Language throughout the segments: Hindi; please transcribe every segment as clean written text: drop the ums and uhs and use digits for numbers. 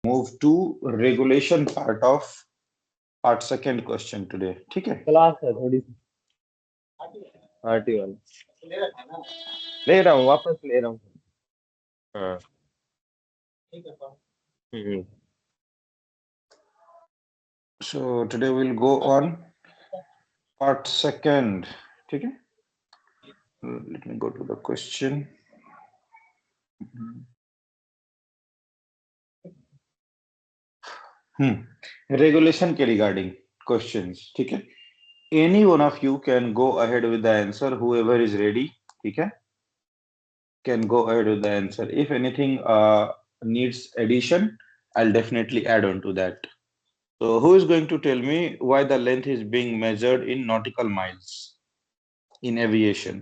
move to regulation part of part second question today. ठीक है? क्लास है थोड़ी सी आरटी वाला ले रहा हूँ, वापस ले रहा हूँ। हाँ So today we'll go on part second. ठीक है? Let me go to the question. Regulation के regarding questions. ठीक है? Any one of you can go ahead with the answer. Whoever is ready, ठीक है? Can go ahead with the answer. If anything needs addition, I'll definitely add on to that. So who is going to tell me why the length is being measured in nautical miles in aviation?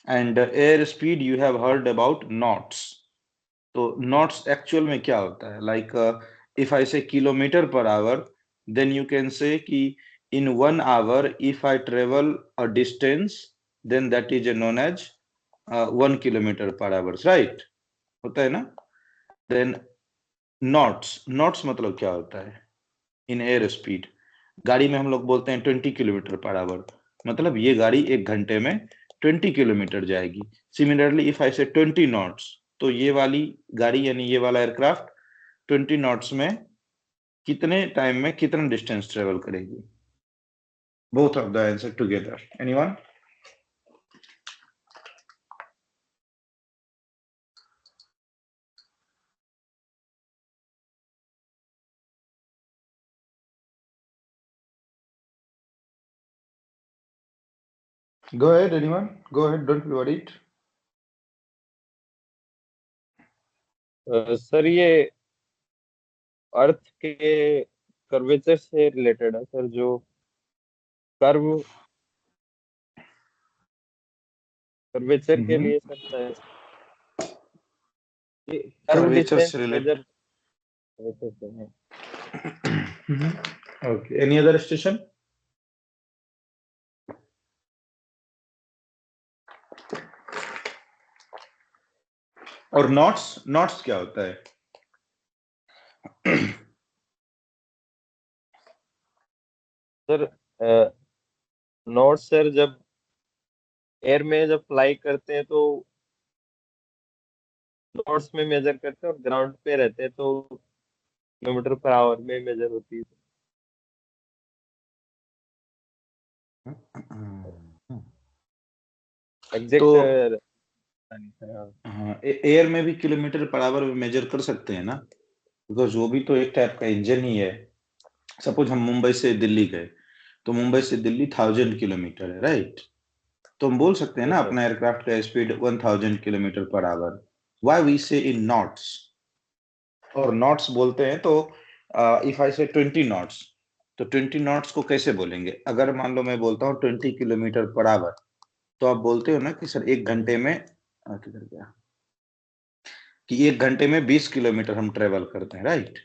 And air speed you have heard about knots. So knots actual में क्या होता है? Like if I say kilometer per hour, then you can say कि in 1 hour if I travel a distance, then that is known as 1 kilometer per hour, right? होता है ना? Then knots मतलब क्या होता है? In air speed. गाड़ी में हम लोग बोलते हैं 20 किलोमीटर पर आवर, मतलब ये गाड़ी 1 घंटे में 20 किलोमीटर जाएगी. Similarly if I say 20 knots, तो ये वाली गाड़ी यानी ये वाला एयरक्राफ्ट 20 नॉट्स में कितने टाइम में कितना डिस्टेंस ट्रेवल करेगी? Both of the answer together. Anyone? Go ahead, anyone. Go ahead, don't be worried. Sir ये अर्थ के कर्वेचर से रिलेटेड है सर, जो कर्वेचर के लिए सर Curvature डिस्टेंस से related. Measure Okay. Any other station? और नॉट्स क्या होता है? सर नॉट सर जब एयर में जब फ्लाई करते हैं तो नॉट्स में मेजर करते हैं, और ग्राउंड पे रहते हैं तो किलोमीटर पर आवर में मेजर होती है. एग्जैक्ट एयर में भी किलोमीटर पर आवर मेजर कर सकते हैं ना, बिकॉज वो भी तो एक टाइप का इंजन ही है. सपोज हम मुंबई से दिल्ली गए, तो मुंबई से दिल्ली 1000 किलोमीटर है, राइट? तो हम बोल सकते हैं ना अपना एयरक्राफ्ट का speed 1000 kilometre per hour. Why we say in knots, और नॉट्स बोलते हैं तो इफ आई से 20 नॉट्स, तो 20 नॉट्स को कैसे बोलेंगे? अगर मान लो मैं बोलता हूँ 20 किलोमीटर पर आवर, तो आप बोलते हो ना कि सर 1 घंटे में किधर गया, कि 1 घंटे में 20 किलोमीटर हम ट्रेवल करते हैं, राइट?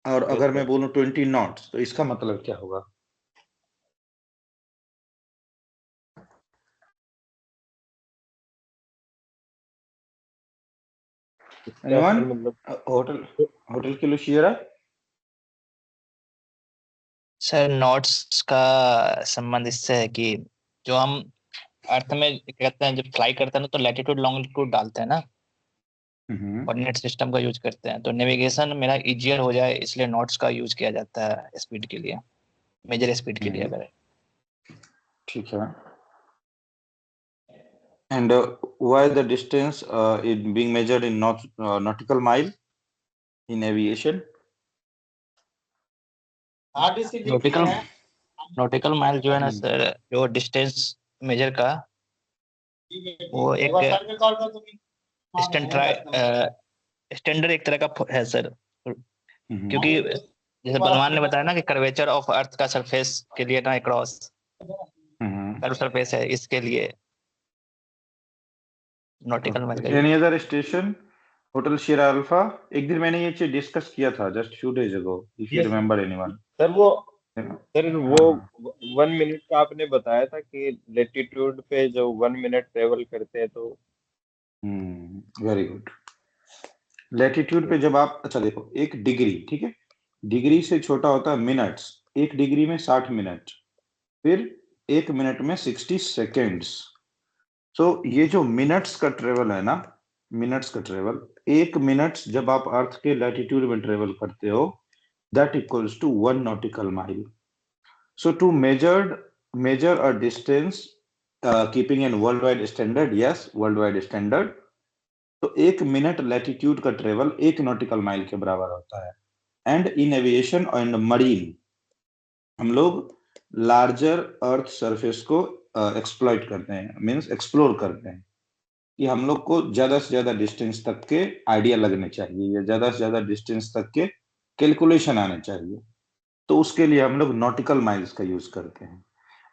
और अगर मैं बोलूं 20 नॉट्स, तो इसका मतलब क्या होगा? मतलब होटल के लिए शेयर है सर. नॉट्स का संबंध इससे है कि जो हम अर्थ में कहते हैं, जब फ्लाई करते हैं ना, तो लैटिट्यूड लॉन्गिट्यूड डालते हैं ना, कोऑर्डिनेट सिस्टम का यूज करते हैं, तो नेविगेशन मेरा इजियर हो जाए, इसलिए नॉट्स का यूज किया जाता है स्पीड के लिए, मेजर स्पीड के लिए. अगर ठीक है. And why the distance is being measured in nautical mile in aviation? Nautical mile जो है ना सर, जो डिस्टेंस मेजर का, वो एक स्टैंडर्ड एक तरह का है सर. क्योंकि जैसे बलवान ने बताया ना कि कर्वेचर ऑफ अर्थ का सरफेस के लिए ना क्रॉस कर्व सरफेस है, इसके लिए nautical mile. Any other station? Hotel sierra alpha. एक दिन मैंने ये चीज डिस्कस किया था just few days ago, if you remember anyone. Sir वो 1 मिनट का आपने बताया था कि लेटीट्यूड पे जो 1 मिनट ट्रेवल करते हैं तो वेरी गुड। लैटिट्यूड पे जब आप, अच्छा देखो, एक डिग्री, ठीक है, डिग्री से छोटा होता है मिनट्स। एक डिग्री में 60 मिनट, फिर एक मिनट में 60 सेकेंड्स। सो ये जो मिनट्स का ट्रेवल है ना, मिनट्स का ट्रेवल, एक मिनट जब आप अर्थ के लैटिट्यूड में ट्रेवल करते हो, that equals to 1 nautical mile. So to measure a distance, keeping in worldwide standard, yes, worldwide standard, तो एक मिनट लैटिट्यूड का ट्रेवल 1 नॉटिकल माइल के बराबर होता है। And in aviation and marine हम लोग लार्जर अर्थ सरफेस को एक्सप्लॉइट करते हैं, मींस एक्सप्लोर करते हैं, कि हम लोग को ज्यादा से ज्यादा डिस्टेंस तक के आइडिया लगने चाहिए, या ज्यादा से ज्यादा डिस्टेंस तक के कैलकुलेशन आने चाहिए। तो उसके लिए हम लोग नॉटिकल माइल्स का यूज करते हैं।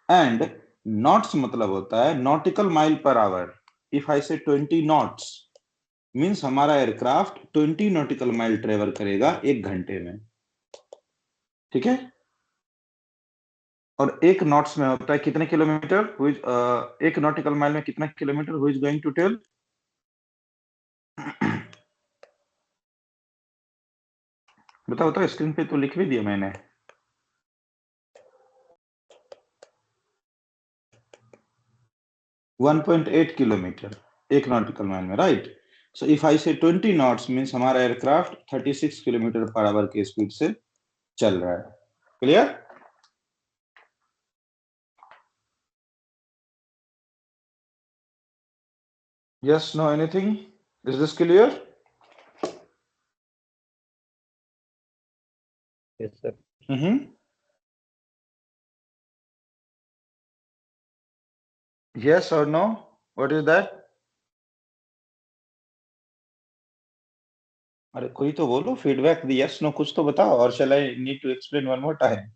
एंड नॉट्स मतलब होता है nautical mile per our. If I say 20 knots means हमारा एयरक्राफ्ट 20 नॉटिकल माइल ट्रेवल करेगा 1 घंटे में, ठीक है। और एक नॉट्स में होता है कितने किलोमीटर, एक नॉटिकल माइल में कितना kilometre, who is going to tell? बताओ तो, स्क्रीन पे तो लिख भी दिया मैंने। वन 1.8 किलोमीटर एक नॉटिकल माइल में, right. So if I say 20 knots means हमारा एयरक्राफ्ट 36 किलोमीटर पर आवर की स्पीड से चल रहा है। Clear? Yes, no, anything? Is this clear? Yes sir. Yes or no? What is that? अरे कोई तो बोलो, फीडबैक दी, यस नो कुछ तो बताओ, और shall I need to explain one more time?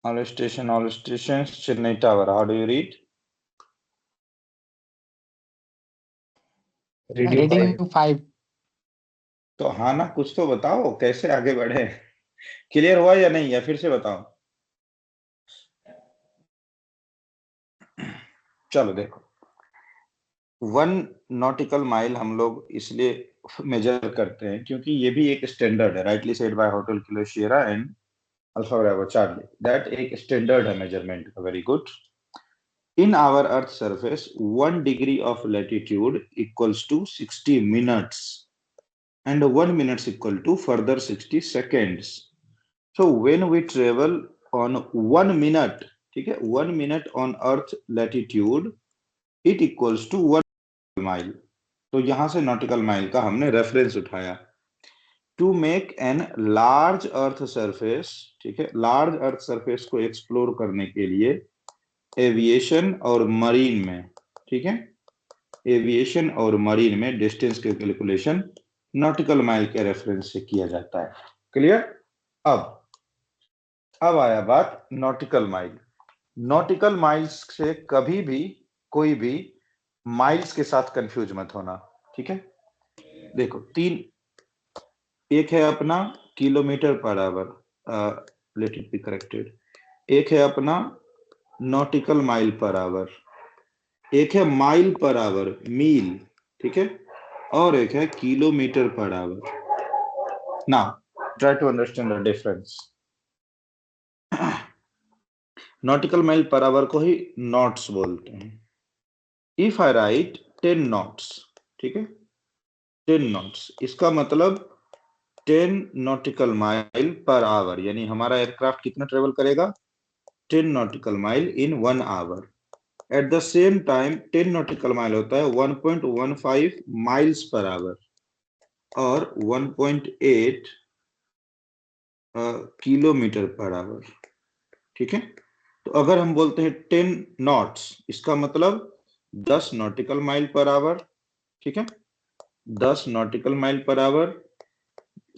all stations, Chennai Tower. How do you read? Reading 5. तो हाँ ना, कुछ तो बताओ, कैसे आगे बढ़े? क्लियर हुआ या नहीं, या फिर से बताओ? चलो देखो, 1 नॉटिकल माइल हम लोग इसलिए मेजर करते हैं क्योंकि ये भी एक स्टैंडर्ड है, rightly said bye hotel kilo Shera and alpha Bravo Charlie, that एक स्टैंडर्ड है मेजरमेंट का। Very good. In our Earth surface, 1 degree of latitude equals to 60 minutes, and 1 minute equal to further 60 seconds. So when we travel on 1 minute, ठीक है, 1 minute on Earth latitude, it equals to 1 mile. तो यहां से नॉटिकल माइल का हमने रेफरेंस उठाया। To make an large earth surface, ठीक है, लार्ज अर्थ सरफेस को एक्सप्लोर करने के लिए एविएशन और मरीन में, ठीक है, एविएशन और मरीन में डिस्टेंस के कैलकुलेशन नॉटिकल माइल के रेफरेंस से किया जाता है। क्लियर? अब आया बात नॉटिकल माइल। नॉटिकल माइल्स से कभी भी कोई भी माइल्स के साथ कंफ्यूज मत होना, ठीक है। देखो, 3, एक है अपना kilometre per our, let it be corrected, एक है अपना नॉटिकल माइल पर आवर, एक है माइल पर आवर, मील, ठीक है, और एक है kilometre per hour. Now try to understand the difference. Nautical mile per hour को ही नॉट्स बोलते हैं। इफ आई राइट 10 नॉट्स, ठीक है, 10 नॉट्स, इसका मतलब 10 नॉटिकल माइल पर आवर, यानी हमारा एयरक्राफ्ट कितना ट्रेवल करेगा? 10 nautical mile in 1 hour. At the same time 10 nautical mile होता है 1.15 माइल्स पर आवर और 1.8 किलोमीटर पर आवर, ठीक है। तो अगर हम बोलते हैं 10 नॉट्स, इसका मतलब 10 नॉटिकल माइल पर आवर, ठीक है, 10 nautical mile per hour,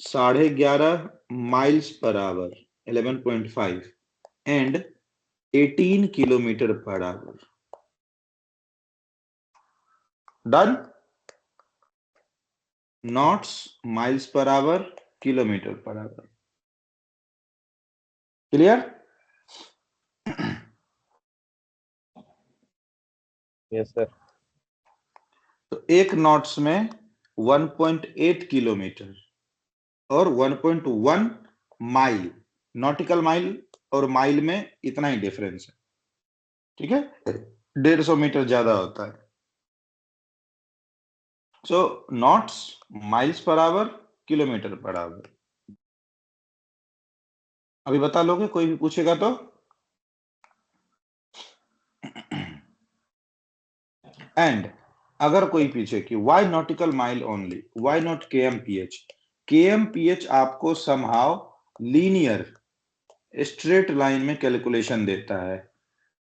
11.5 miles per hour, 11.5, and 18 kilometre per hour. Done? Knots, miles per hour, kilometre per hour. Clear? Yes sir. तो एक नॉट्स में 1.8 किलोमीटर और 1.1 माइल, नॉटिकल माइल और माइल में इतना ही डिफरेंस है, ठीक है, 150 मीटर ज्यादा होता है। So knots miles per hour, kilometre per hour. अभी बता लोगे, कोई भी पूछेगा तो? एंड अगर कोई पूछे कि why nautical mile only, why not kmph? kmph आपको समहाउ लीनियर स्ट्रेट लाइन में कैलकुलेशन देता है,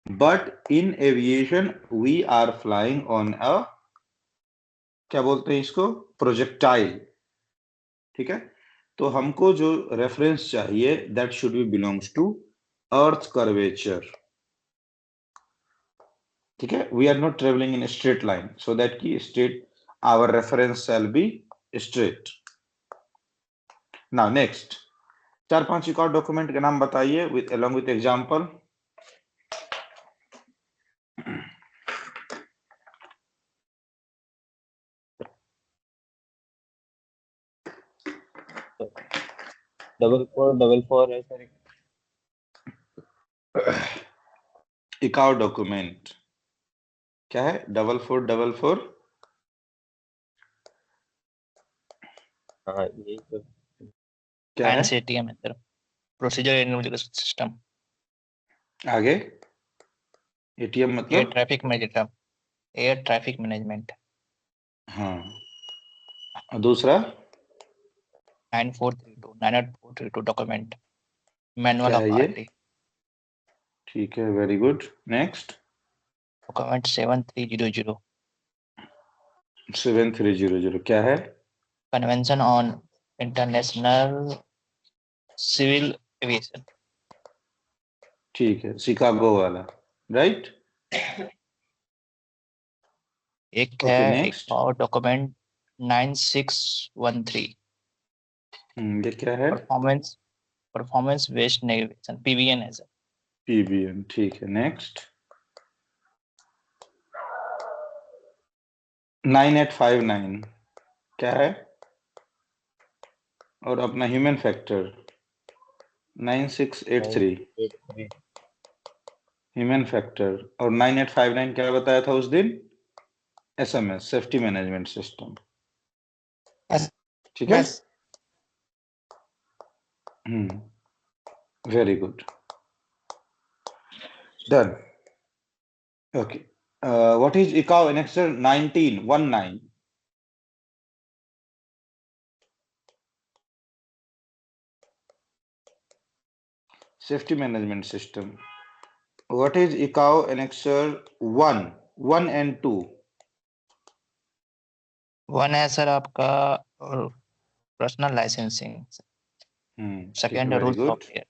but in aviation we are flying on a, क्या बोलते हैं इसको, प्रोजेक्टाइल, ठीक है। तो हमको जो रेफरेंस चाहिए that should be belongs to earth curvature, ठीक है। We are not travelling in straight line, so that की straight our reference shall be straight. Now next, 4-5 एक और डॉक्यूमेंट के नाम बताइए with along with example. Double four है सर। एक और डॉक्यूमेंट क्या है? 4444। हाँ यही सर। क्या है एनसीटीएम है सर, प्रोसीजर इन्वेस्टिगेशन सिस्टम। आगे? एटीएम एयर मतलब? Traffic management, air traffic management. हाँ, और दूसरा 9432 डॉक्यूमेंट, मैनुअल क्या ऑफ है ये? आरटी। ठीक है, वेरी गुड। नेक्स्ट डॉक्यूमेंट 7300, 7300 क्या है? Convention on international civil aviation. ठीक है, शिकागो वाला, राइट? एक है ओके, एक नेक्स्ट। और डॉक्यूमेंट 9613, ये क्या है? Performance performance based navigation, PVN है सर। पीबीएन, ठीक है। नेक्स्ट 9859 क्या है? और अपना ह्यूमन फैक्टर 9683 983। ह्यूमन फैक्टर, और 9859 क्या बताया था उस दिन? एसएमएस, सेफ्टी मैनेजमेंट सिस्टम, ठीक है। Very good, done. Okay, what is ICAO annexure 1919? Safety management system. What is ICAO annexure 1 and 2? One है सर आपका पर्सनल लाइसेंसिंग, ठीक है, second very rule good. Software.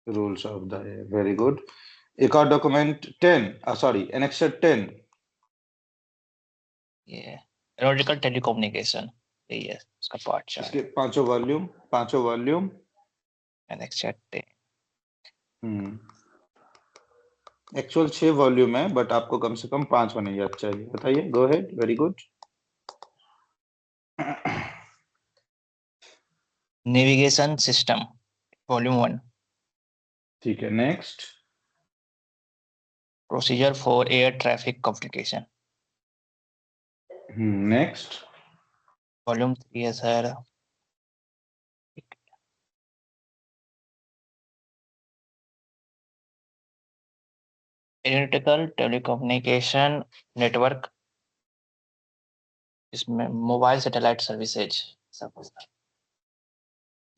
Rules of the air, very good. एक और डॉक्यूमेंट 10, सॉरी, annexure 10। ये एरोनॉटिकल टेलीकम्युनिकेशन, यही है उसका पार्ट 4। इसके पांचों वॉल्यूम। एनेक्सर 10। एक्चुअल 6 वॉल्यूम है, बट आपको कम से कम 5 होने याद चाहिए। बताइए, go ahead, very good. Navigation system, volume 1। ठीक है, next. Procedure for air traffic communication, next. Volume 3 है सर। एरोनॉटिकल टेलीकम्युनिकेशन नेटवर्क, इसमें मोबाइल सैटेलाइट सर्विसेज सब कुछ था।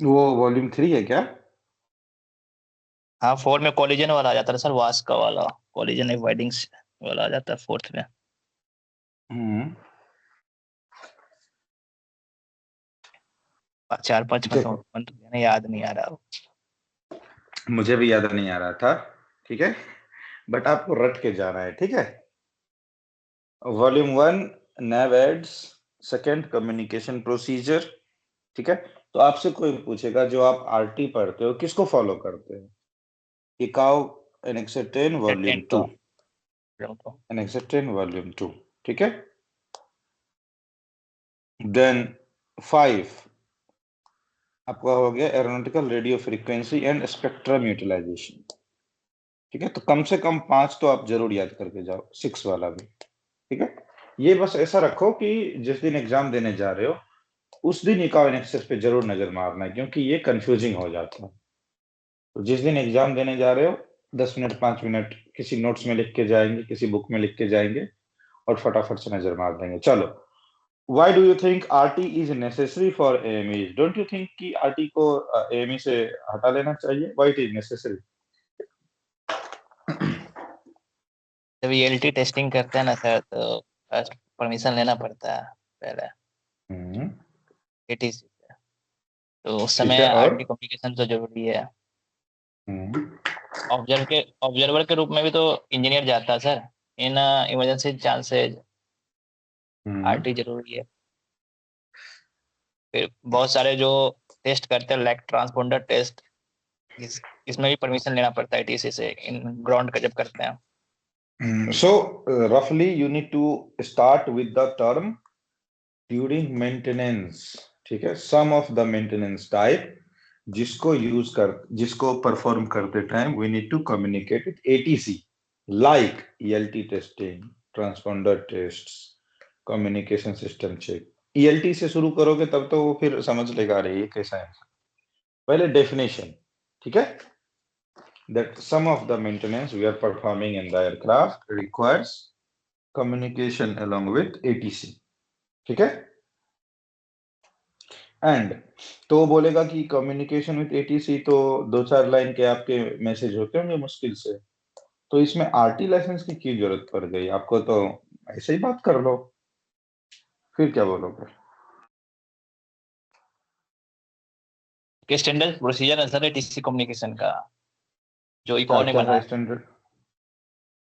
वो वॉल्यूम 3 है क्या? हाँ, 4 में कोलिजन वाला आ जाता है सर, वास्का वाला कोलिजन अवॉइडिंग वाला आ जाता है 4th में। हम्म 4-5 में तो याद नहीं आ रहा। मुझे भी याद नहीं आ रहा था, ठीक है, बट आपको रट के जाना है, ठीक है। Volume 1 nav ads, second communication procedure, ठीक है। तो आपसे कोई पूछेगा जो आप आरटी पढ़ते हो किसको फॉलो करते हो? ICAO annexure 10 volume 2, annexure 10 volume 2, ठीक है। देन 5 आपका हो गया aeronautical radio frequency and spectrum utilisation, ठीक है। तो कम से कम 5 तो आप जरूर याद करके जाओ, 6 वाला भी, ठीक है। ये बस ऐसा रखो कि जिस दिन एग्जाम देने जा रहे हो उस दिन इकाव एनेक्सर पे जरूर नजर मारना है, क्योंकि ये कंफ्यूजिंग हो जाता है। तो जिस दिन एग्जाम देने जा रहे हो 10 मिनट 5 मिनट किसी नोट्स में लिख के जाएंगे, किसी बुक में लिख के जाएंगे और फटाफट से नजर मार देंगे। चलो, why do you think RT is necessary for AME? Don't you think कि RT को AME से हटा लेना चाहिए? Why it is necessary? जब ELT टेस्टिंग करते हैं ना सर, तो फर्स्ट परमिशन लेना पड़ता है पहले ATC से, तो उस ठीक समय है, और RT कम्युनिकेशन तो जरूरी है। ऑब्जर्वर के रूप में भी तो इंजीनियर जाता है sir, in emergency chances RT जरूरी है। फिर बहुत सारे जो टेस्ट करते हैं लाइक ट्रांसपोंडर टेस्ट, इसमें भी परमिशन लेना पड़ता है ATC से, इन ग्राउंड का जब करते हैं। So roughly you need to start with the term during maintenance, ठीक है। Some of the maintenance type जिसको परफॉर्म करते time we need to communicate with ATC like ELT testing, transponder tests, communication system check। ELT से शुरू करोगे तब तो वो फिर समझ लेगा अरे ये कैसा है। पहले डेफिनेशन, ठीक है, that some of the maintenance we are performing in the aircraft requires communication along with ATC, ठीक है। एंड तो वो बोलेगा कि कम्युनिकेशन विद ATC तो 2-4 लाइन के आपके मैसेज होते होंगे मुश्किल से, तो इसमें RT लाइसेंस की क्यों जरूरत पड़ गई आपको? तो ऐसे ही बात कर लो, फिर क्या बोलोगे? कि स्टैंडर्ड प्रोसीजर है सर ATC कम्युनिकेशन का, जो इको ने क्या बनाया। स्टैंडर्ड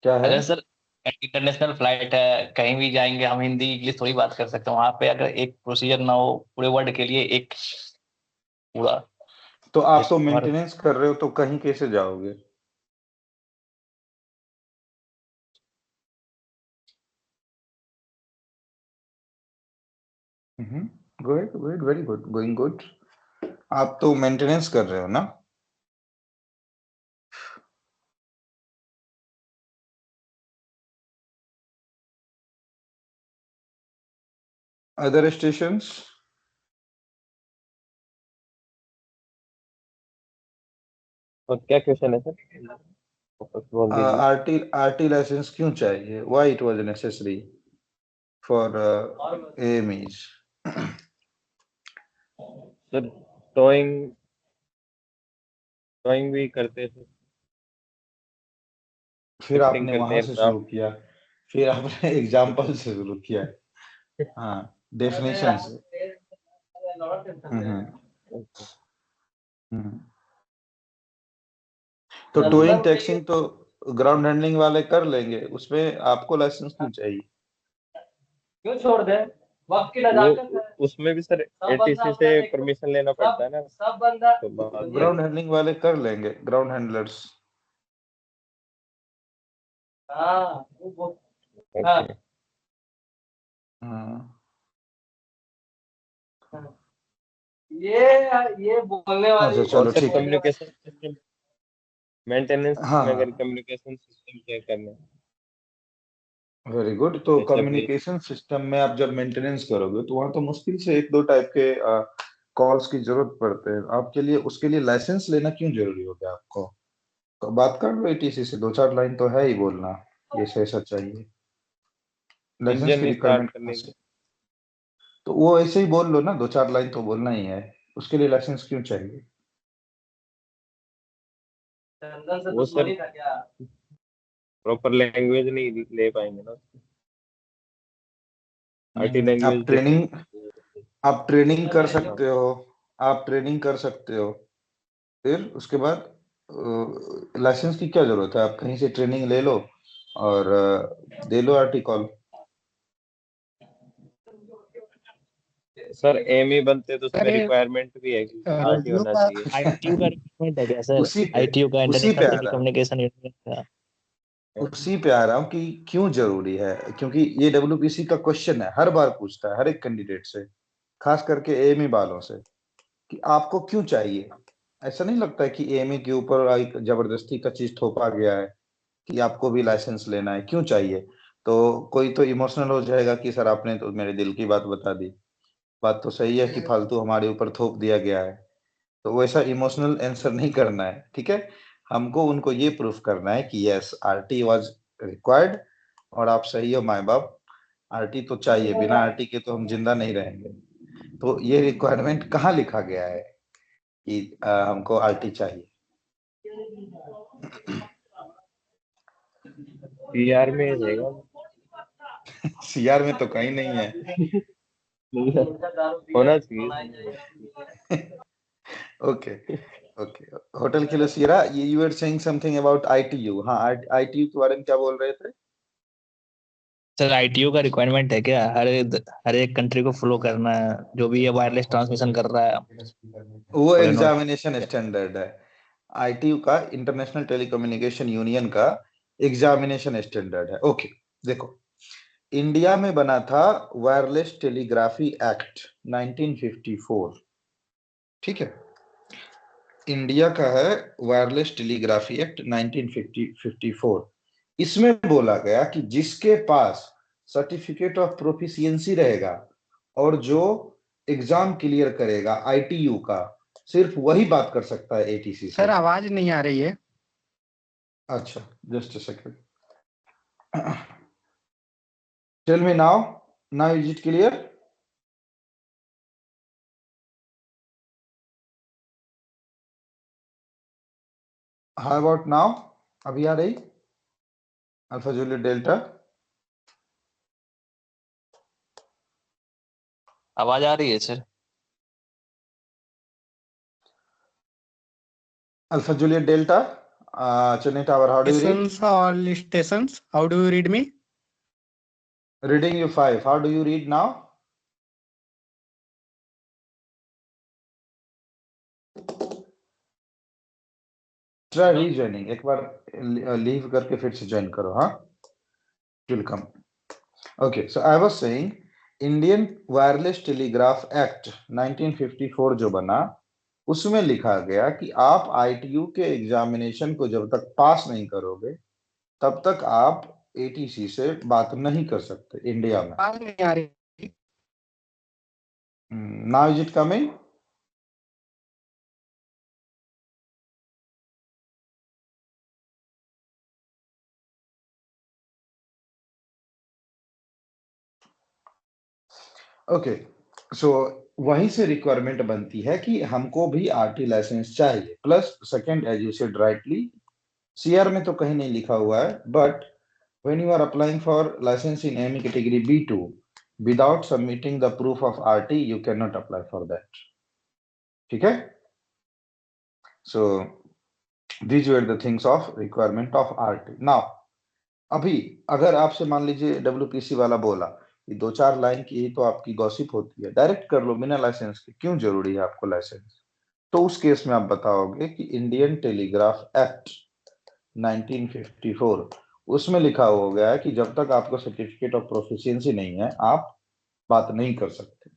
क्या है? अगर सर इंटरनेशनल फ्लाइट है, कहीं भी जाएंगे, हम हिंदी इंग्लिश थोड़ी बात कर सकते हैं, वहां पे अगर एक प्रोसीजर ना हो पूरे वर्ल्ड के लिए, एक पूरा तो आप तो हमारा मेंटेनेंस कर रहे हो तो कहीं कैसे जाओगे? Good good, very good, going good. आप तो मेंटेनेंस कर रहे हो ना? Other stations? और क्या क्वेश्चन है सर, वापस बोल दीजिए। RT लाइसेंस क्यों चाहिए? Why it was necessary for AMEs? Sir towing towing भी करते थे, फिर शिफ्टिंग आपने करते वहां हैं से एयरक्राफ्ट। शुरू किया, फिर आपने एग्जाम्पल से शुरू किया। हाँ, डेफिनेशन से। हम्म, हम्म। तो टोइंग टैक्सिंग तो ग्राउंड हैंडलिंग वाले कर लेंगे, उसमें आपको लाइसेंस क्यों चाहिए? क्यों छोड़ दे, वक्त की नजाकत है। उसमें भी सर सब बंदा ATC अपना से देखो, परमिशन लेना पड़ता है ना, सब बंदा तो बाद में ग्राउंड हैंडलिंग वाले कर लेंगे, ग्राउंड हैंडलर्स। हाँ हाँ ओके। हाँ, ये बोलने वाली अच्छा और चलो सर ठीक है। कम्युनिकेशन सिस्टम मेंटेनेंस हाँ में, हाँ, अगर कम्युनिकेशन सिस्टम चेक करना है, वेरी गुड। तो जैसे अभी कम्युनिकेशन सिस्टम में आप जब मेंटेनेंस करोगे तो वहां तो मुश्किल से 1-2 टाइप के कॉल्स की जरूरत पड़ते हैं आपके लिए, उसके लिए लाइसेंस लेना क्यों जरूरी हो गया आपको? तो बात कर लो ATC से, 2-4 लाइन तो है ही बोलना, ये से ऐसा चाहिए, लाइसेंस इंजन की नहीं स्टार्ट रिक्वायरमेंट कहाँ करने से? की। तो वो ऐसे ही बोल लो ना, 2-4 लाइन तो बोलना ही है, उसके लिए लाइसेंस क्यों चाहिए? चंदन से वो सर दुश्मनी था क्या? प्रॉपर लैंग्वेज नहीं ले पाएंगे ना, आरटी आप लैंग्वेज ट्रेनिंग डिफरेंट। आप ट्रेनिंग कर हाँ, सकते हो, आप ट्रेनिंग कर सकते हो, फिर उसके बाद लाइसेंस की क्या जरूरत है? आप कहीं से ट्रेनिंग ले लो और दे लो आर्टिकल। सर एम ही बनते तो उसमें अरे, रिक्वायरमेंट भी है कि आरटी रेडियो होना का चाहिए। आईटीयू का रिक्वायरमेंट है क्या सर? उसी पे आईटीयू का उसी पे इंटरनेशनल आ रहा हूँ टेलीकम्युनिकेशन यूनियन का। उसी पे आ रहा हूँ कि क्यों जरूरी है, क्योंकि ये डब्ल्यूपीसी का क्वेश्चन है, हर बार पूछता है हर एक कैंडिडेट से, खास करके एएमई वालों से, कि आपको क्यों चाहिए। ऐसा नहीं लगता है कि एएमई के ऊपर एक जबरदस्ती का चीज थोपा गया है कि आपको भी लाइसेंस लेना है, क्यों चाहिए। तो कोई तो इमोशनल हो जाएगा कि सर आपने तो मेरे दिल की बात बता दी, बात तो सही है कि फालतू हमारे ऊपर थोप दिया गया है। तो वैसा इमोशनल आंसर नहीं करना है, ठीक है। हमको उनको ये प्रूफ करना है कि यस आरटी वाज रिक्वायर्ड, और आप सही हो माए बाप, आरटी तो चाहिए, बिना आरटी के तो हम जिंदा नहीं रहेंगे। तो ये रिक्वायरमेंट कहाँ लिखा गया है कि हमको आरटी चाहिए। पीआर में रहेगा। सीआर में तो कहीं नहीं है। होना चाहिए। ओके ओके, होटल के लिए सीरा, you are saying something about ITU. हाँ, आईटीयू के बारे में क्या बोल रहे थे। सर आईटीयू का रिक्वायरमेंट है क्या हर एक कंट्री को फ्लो करना है, जो भी ये वायरलेस ट्रांसमिशन कर रहा है? वो और इन्होंने एग्जामिनेशन स्टैंडर्ड है, आईटीयू का, इंटरनेशनल टेलीकम्युनिकेशन यूनियन का एग्जामिनेशन स्टैंडर्ड है। ओके, देखो, इंडिया में बना था वायरलेस टेलीग्राफी एक्ट 1954, ठीक है। इंडिया का है वायरलेस टेलीग्राफी एक्ट 1954। इसमें बोला गया कि जिसके पास सर्टिफिकेट ऑफ प्रोफिशिएंसी रहेगा और जो एग्जाम क्लियर करेगा आईटीयू का, सिर्फ वही बात कर सकता है एटीसी सर से। आवाज नहीं आ रही है। अच्छा, just a second, tell me now, now is it clear. How about now, अभी आ रही अल्फा जूलियट डेल्टा। आवाज आ रही है sir? Alpha Juliet delta, Chennai tower, how do you read. Stations, all stations. How do you read me? Reading you 5, how do you read now. Try rejoining, एक बार लीव करके फिर से ज्वाइन करो, हाँ, welcome. Okay, so I was saying, Indian wireless telegraph act 1954 जो बना, उसमें लिखा गया कि आप आईटीयू के एग्जामिनेशन को जब तक पास नहीं करोगे तब तक आप एटीसी से बात नहीं कर सकते इंडिया में। आवाज नहीं आ रही। Now is it coming. Okay, so वहीं से रिक्वायरमेंट बनती है कि हमको भी आरटी लाइसेंस चाहिए, plus second, as you said rightly, CR में तो कहीं नहीं लिखा हुआ है, but when you are applying for license in AME category B2 without submitting the proof of RT, you cannot apply for that, ठीक है। so these were the things of requirement of RT. now अभी अगर आपसे मान लीजिए डब्ल्यूपीसी वाला बोला कि दो चार लाइन की ही तो आपकी गॉसिप होती है, डायरेक्ट कर लो बिना लाइसेंस के, क्यों जरूरी है आपको लाइसेंस। तो उस केस में आप बताओगे कि इंडियन टेलीग्राफ एक्ट 1954, उसमें लिखा हो गया है कि जब तक आपको सर्टिफिकेट ऑफ प्रोफिशिएंसी नहीं है आप बात नहीं कर सकते।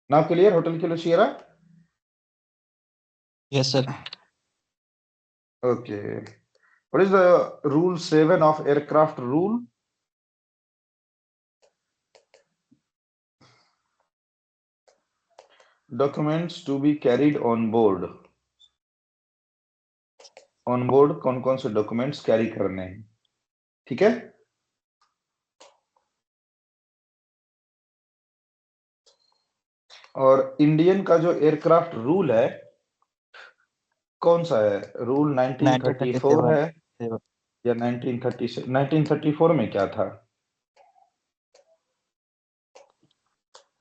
नाउ क्लियर, होटल के लिए sierra. Yes sir. Okay, what is the rule 7 of aircraft rule. Documents to be carried on board. On board कौन कौन से डॉक्यूमेंट्स कैरी करने हैं, ठीक है। और इंडियन का जो एयरक्राफ्ट रूल है कौन सा है, रूल 1934 है 1937 या 1930। 1934 में क्या था,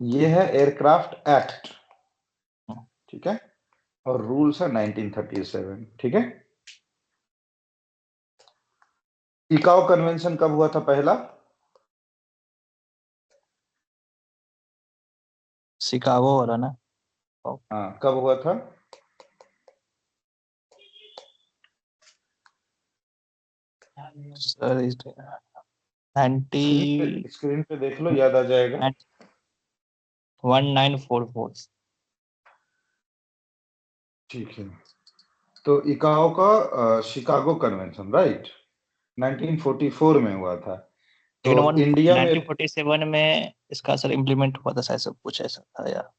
ये है एयरक्राफ्ट एक्ट, ठीक है, और रूल्स है 1937, ठीक है। इकाओ कन्वेंशन कब हुआ था पहला। शिकागो वाला ना? हाँ, कब हुआ था? सर 90 स्क्रीन पे देख लो, याद आ जाएगा। 1944। ठीक है, तो इकाओ का शिकागो कन्वेंशन, राइट, 1944 में हुआ था। तो लेकिन इंडिया में 1947 में इसका सर इम्प्लीमेंट हुआ था, शायद सब कुछ ऐसा था यार।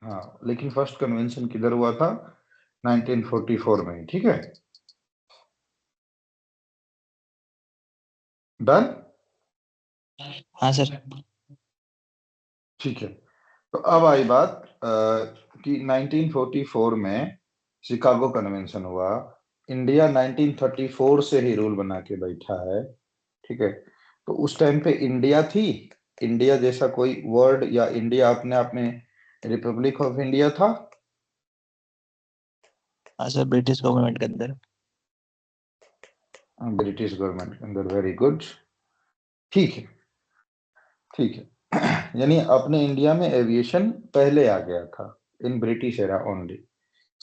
हाँ, लेकिन फर्स्ट कन्वेंशन किधर हुआ था? 1944 में, ठीक है, डन। हाँ सर। ठीक है, तो अब आई बात कि 1944 में शिकागो कन्वेंशन हुआ। इंडिया 1934 से ही रूल बना के बैठा है, ठीक है। तो उस टाइम पे इंडिया थी, इंडिया जैसा कोई वर्ड, या इंडिया अपने आप में रिपब्लिक ऑफ इंडिया था? हाँ सर, ब्रिटिश गवर्नमेंट के अंदर। ब्रिटिश गवर्नमेंट के अंदर, वेरी गुड, ठीक है, ठीक है। यानी अपने इंडिया में एविएशन पहले आ गया था, in British era only.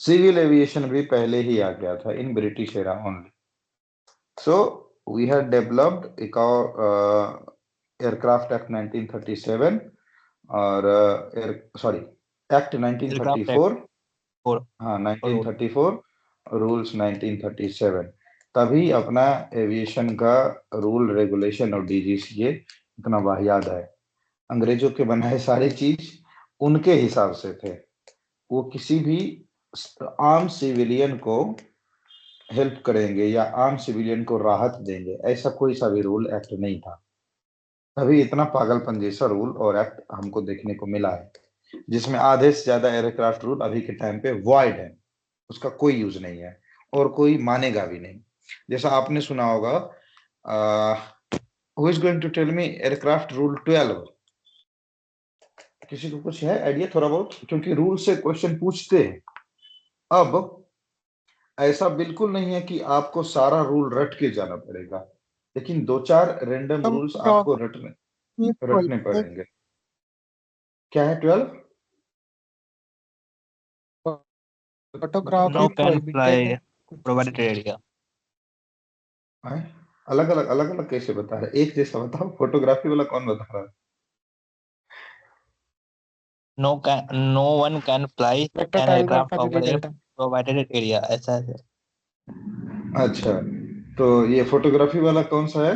Civil aviation भी पहले ही आ गया था, in British era only. So we had developed aircraft act 1937 और सॉरी एक्ट 1934, हाँ 1934, रूल्स 1937। तभी अपना एविएशन का रूल रेगुलेशन और डीजीसीए इतना वाहियात है। अंग्रेजों के बनाए सारे चीज उनके हिसाब से थे, वो किसी भी आम सिविलियन को हेल्प करेंगे या आम सिविलियन को राहत देंगे, ऐसा कोई सा भी रूल एक्ट नहीं था। तभी इतना पागलपन जैसा रूल और एक्ट हमको देखने को मिला है, जिसमें आधे से ज्यादा एयरक्राफ्ट रूल अभी के टाइम पे वॉइड है, उसका कोई यूज नहीं है और कोई मानेगा भी नहीं। जैसा आपने सुना होगा, who is going to tell me aircraft rule 12? किसी को कुछ है आइडिया थोड़ा बहुत? क्योंकि रूल से क्वेश्चन पूछते हैं। अब ऐसा बिल्कुल नहीं है कि आपको सारा रूल रट के जाना पड़ेगा, लेकिन दो चार रैंडम रूल्स आपको रटने पड़ेंगे। क्या है 12? No photography can fly prohibited. Provided area. अलग अलग अलग अलग कैसे बता रहे? एक जैसा बताओ, फोटोग्राफी वाला कौन बता रहा है? No one can fly vector an time का एयरक्राफ्ट आपका ओवर ए रिजल्ट है। प्रोवाइडेड एरिया, ऐसा है सर। अच्छा, तो ये फोटोग्राफी वाला कौन सा है?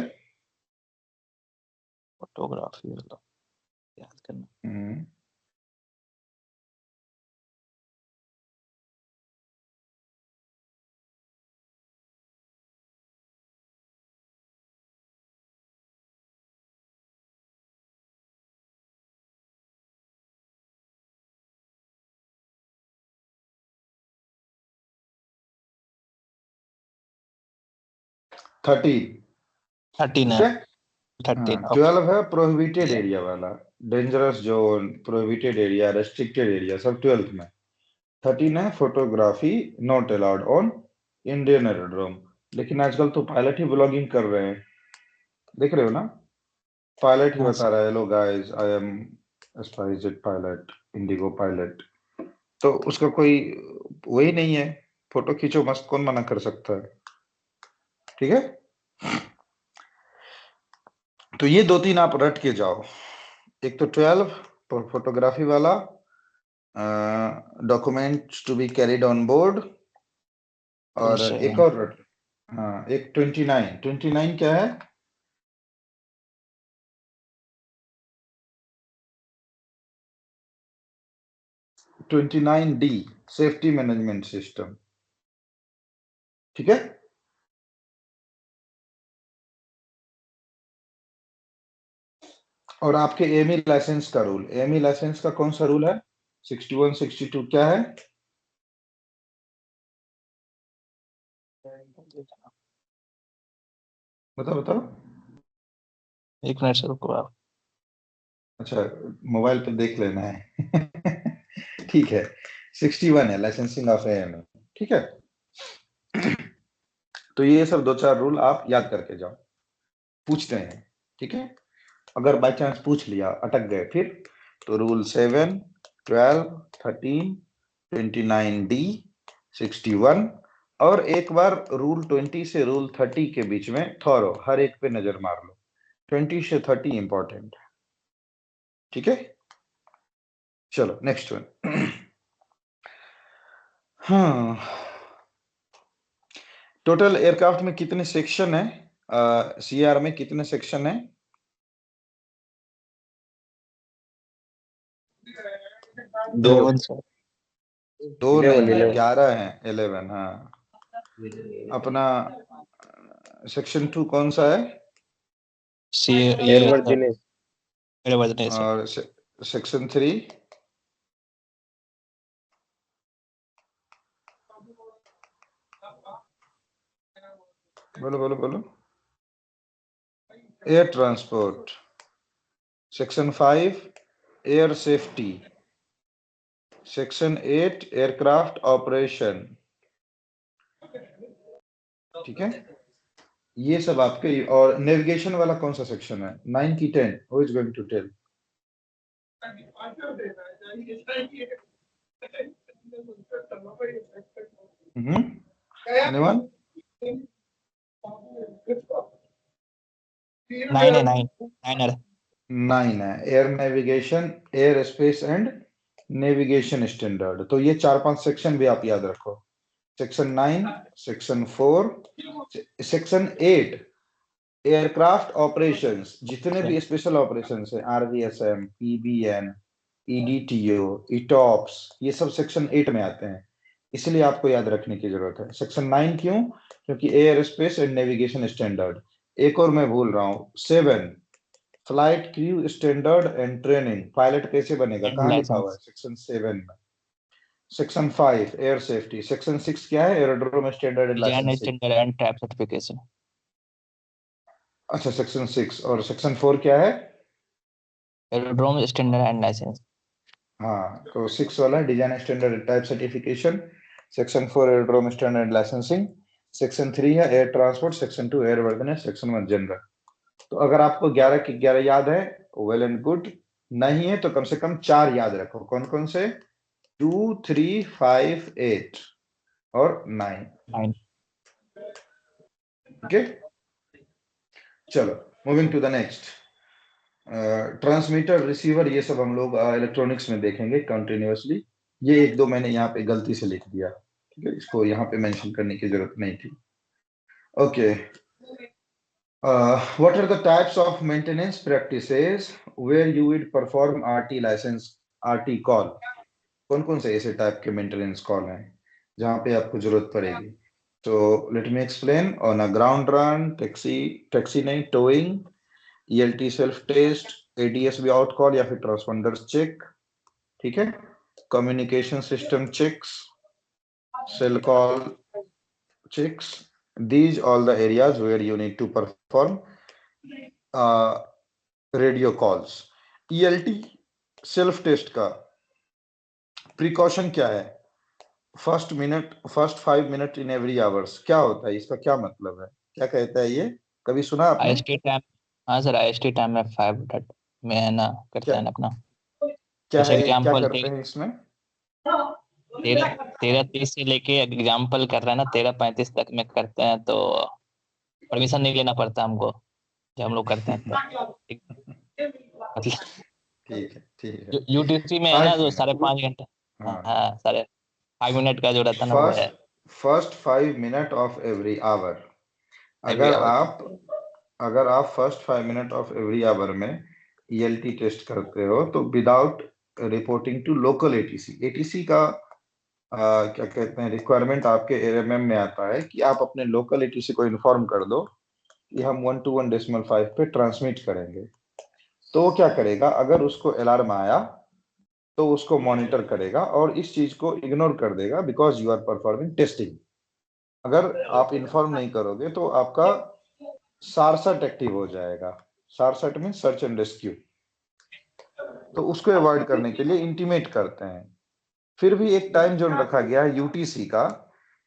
फोटोग्राफी वाला याद करना। हम्म, थर्टी, 13 ठीक है। है। 13 हाँ, ओके। 12 है प्रोहिबिटेड एरिया वाला, dangerous zone, prohibited area, restricted area, सब 12th में। 13 है photography not allowed on Indian aerodrome. लेकिन आजकल तो पायलट ही ब्लॉगिंग कर रहे हैं, देख रहे हो ना? पायलट ही हाँ बता रहा है, hello guys I am SpiceJet pilot, Indigo pilot. तो उसका कोई वही नहीं है, फोटो खींचो मस्त, कौन मना कर सकता है? ठीक है, तो ये दो तीन आप रट के जाओ। एक तो 12 फोटोग्राफी वाला, documents to be carried on board, और एक और रट, हाँ एक 29। 29 क्या है? 29D, सेफ्टी मैनेजमेंट सिस्टम, ठीक है। और आपके एमई लाइसेंस का रूल, एमई लाइसेंस का कौन सा रूल है? 61 62 क्या है? बताओ बताओ। एक मिनट सर रुको आप। अच्छा, मोबाइल पे देख लेना है। ठीक है, 61 है लाइसेंसिंग ऑफ एएमए, ठीक है। तो ये सब दो चार रूल आप याद करके जाओ, पूछते हैं, ठीक है। अगर बाय चांस पूछ लिया, अटक गए, फिर तो रूल 7, 12, 13, 29D, 61 और एक बार रूल 20 से रूल 30 के बीच में थॉरो हर एक पे नजर मार लो। 20 से 30 इंपॉर्टेंट है, ठीक है। चलो नेक्स्ट वन। हाँ, टोटल एयरक्राफ्ट में कितने सेक्शन है? सीआर में कितने सेक्शन है? दो 11 सर। दो 11, नहीं, 11। 11 है, 11। हाँ, अपना सेक्शन 2 कौन सा है? सी ये एयरवर्थिनेस। एयरवर्थिनेस है। और सेक्शन 3? बोलो बोलो बोलो। Air transport. Section 5 air safety. Section 8 aircraft operation, ठीक है। ये सब आपके। और नेविगेशन वाला कौन सा सेक्शन है? 9 की 10? Who is going to tell? Anyone? 9 है, 9 9 है। 9 है। Air navigation, air space and navigation standard. तो ये 4-5 सेक्शन भी आप याद रखो। Section 9, section 4, section 8 aircraft operations, जितने भी स्पेशल ऑपरेशंस है, आरवीएसएम, पीबीएन, ईडीटीओ, इटॉप्स, ये सब सेक्शन 8 में आते हैं, इसलिए आपको याद रखने की जरूरत है। सेक्शन 9 क्यों? क्योंकि air space and navigation standard. एक और मैं भूल रहा हूँ, 7 flight crew standard and training. Pilot कैसे बनेगा, एंड कहाँ लिखा हुआ है? लाइसेंस। सेक्शन 7 में। Section 5 air safety. सेक्शन 6 क्या है? Aerodrome standard and design licensing. Standard and type certification. अच्छा, सेक्शन 6। और सेक्शन 4 क्या है? Aerodrome standard and license. हाँ, तो 6 वाला design standard type certification. Section 4 aerodrome standard and licensing. Section 3 है air transport. Section 2 air worthiness. Section 1 general. तो अगर आपको 11 की 11 याद है, वेल एंड गुड। नहीं है तो कम से कम 4 याद रखो। कौन कौन से? 2, 3, 5, 8 और 9। 9। ओके, चलो moving to the next. Transmitter, receiver, ये सब हम लोग इलेक्ट्रॉनिक्स में देखेंगे कंटिन्यूअसली। ये एक दो मैंने यहाँ पे गलती से लिख दिया, ठीक है, इसको यहाँ पे मेंशन करने की जरूरत नहीं थी। Okay, what are the types of maintenance practices where you would perform RT licence, RT call? कौन कौन से ऐसे टाइप के मेंटेनेंस कॉल हैं जहाँ पे आपको जरूरत पड़ेगी? तो let me explain. On a ground run, taxi नहीं, towing, ELT self test, ADSB out call या फिर ट्रांसपोंडर्स चेक, ठीक है, communication system checks, selcal checks. These all the areas where you need to perform radio calls. ELT self test का प्रिकॉशन क्या है? First 5 minute in every hours. क्या होता है इसका, क्या मतलब है, क्या कहता है ये? कभी सुना आपने? IST time. हाँ सर, आईएसटी टाइम में 5 मिनट में है ना, करते क्या हैं ना अपना। क्या जैसे है, क्या एग्जाम्पल करते हैं इसमें? 13:30 से लेके एग्जाम्पल कर रहे हैं ना, 13:35 तक में करते हैं, तो परमिशन नहीं लेना पड़ता हमको जब हम लोग करते हैं तो। मतलब ठीक है। यूटीसी में है ना, 5 जो मिनट 5.5 घंटे। हाँ, हाँ, 5 मिनट का जो रहता है ना, वो है। First 5 minute of every hour. Every अगर आवर। आप first 5 minute of every hour में ELT टेस्ट करते हो तो without reporting to local ATC का क्या कहते हैं, रिक्वायरमेंट आपके ARMM में आता है कि आप अपने लोकल एटीसी को इन्फॉर्म कर दो कि हम 121.5 पे ट्रांसमिट करेंगे। तो वो क्या करेगा, अगर उसको अलार्म आया तो उसको मॉनिटर करेगा और इस चीज को इग्नोर कर देगा, because you are performing testing. अगर आप इन्फॉर्म नहीं करोगे तो आपका सारसट एक्टिव हो जाएगा। सारसट में सर्च एंड रेस्क्यू। तो उसको अवॉइड करने के लिए इंटीमेट करते हैं। फिर भी एक टाइम जोन रखा गया है यूटीसी का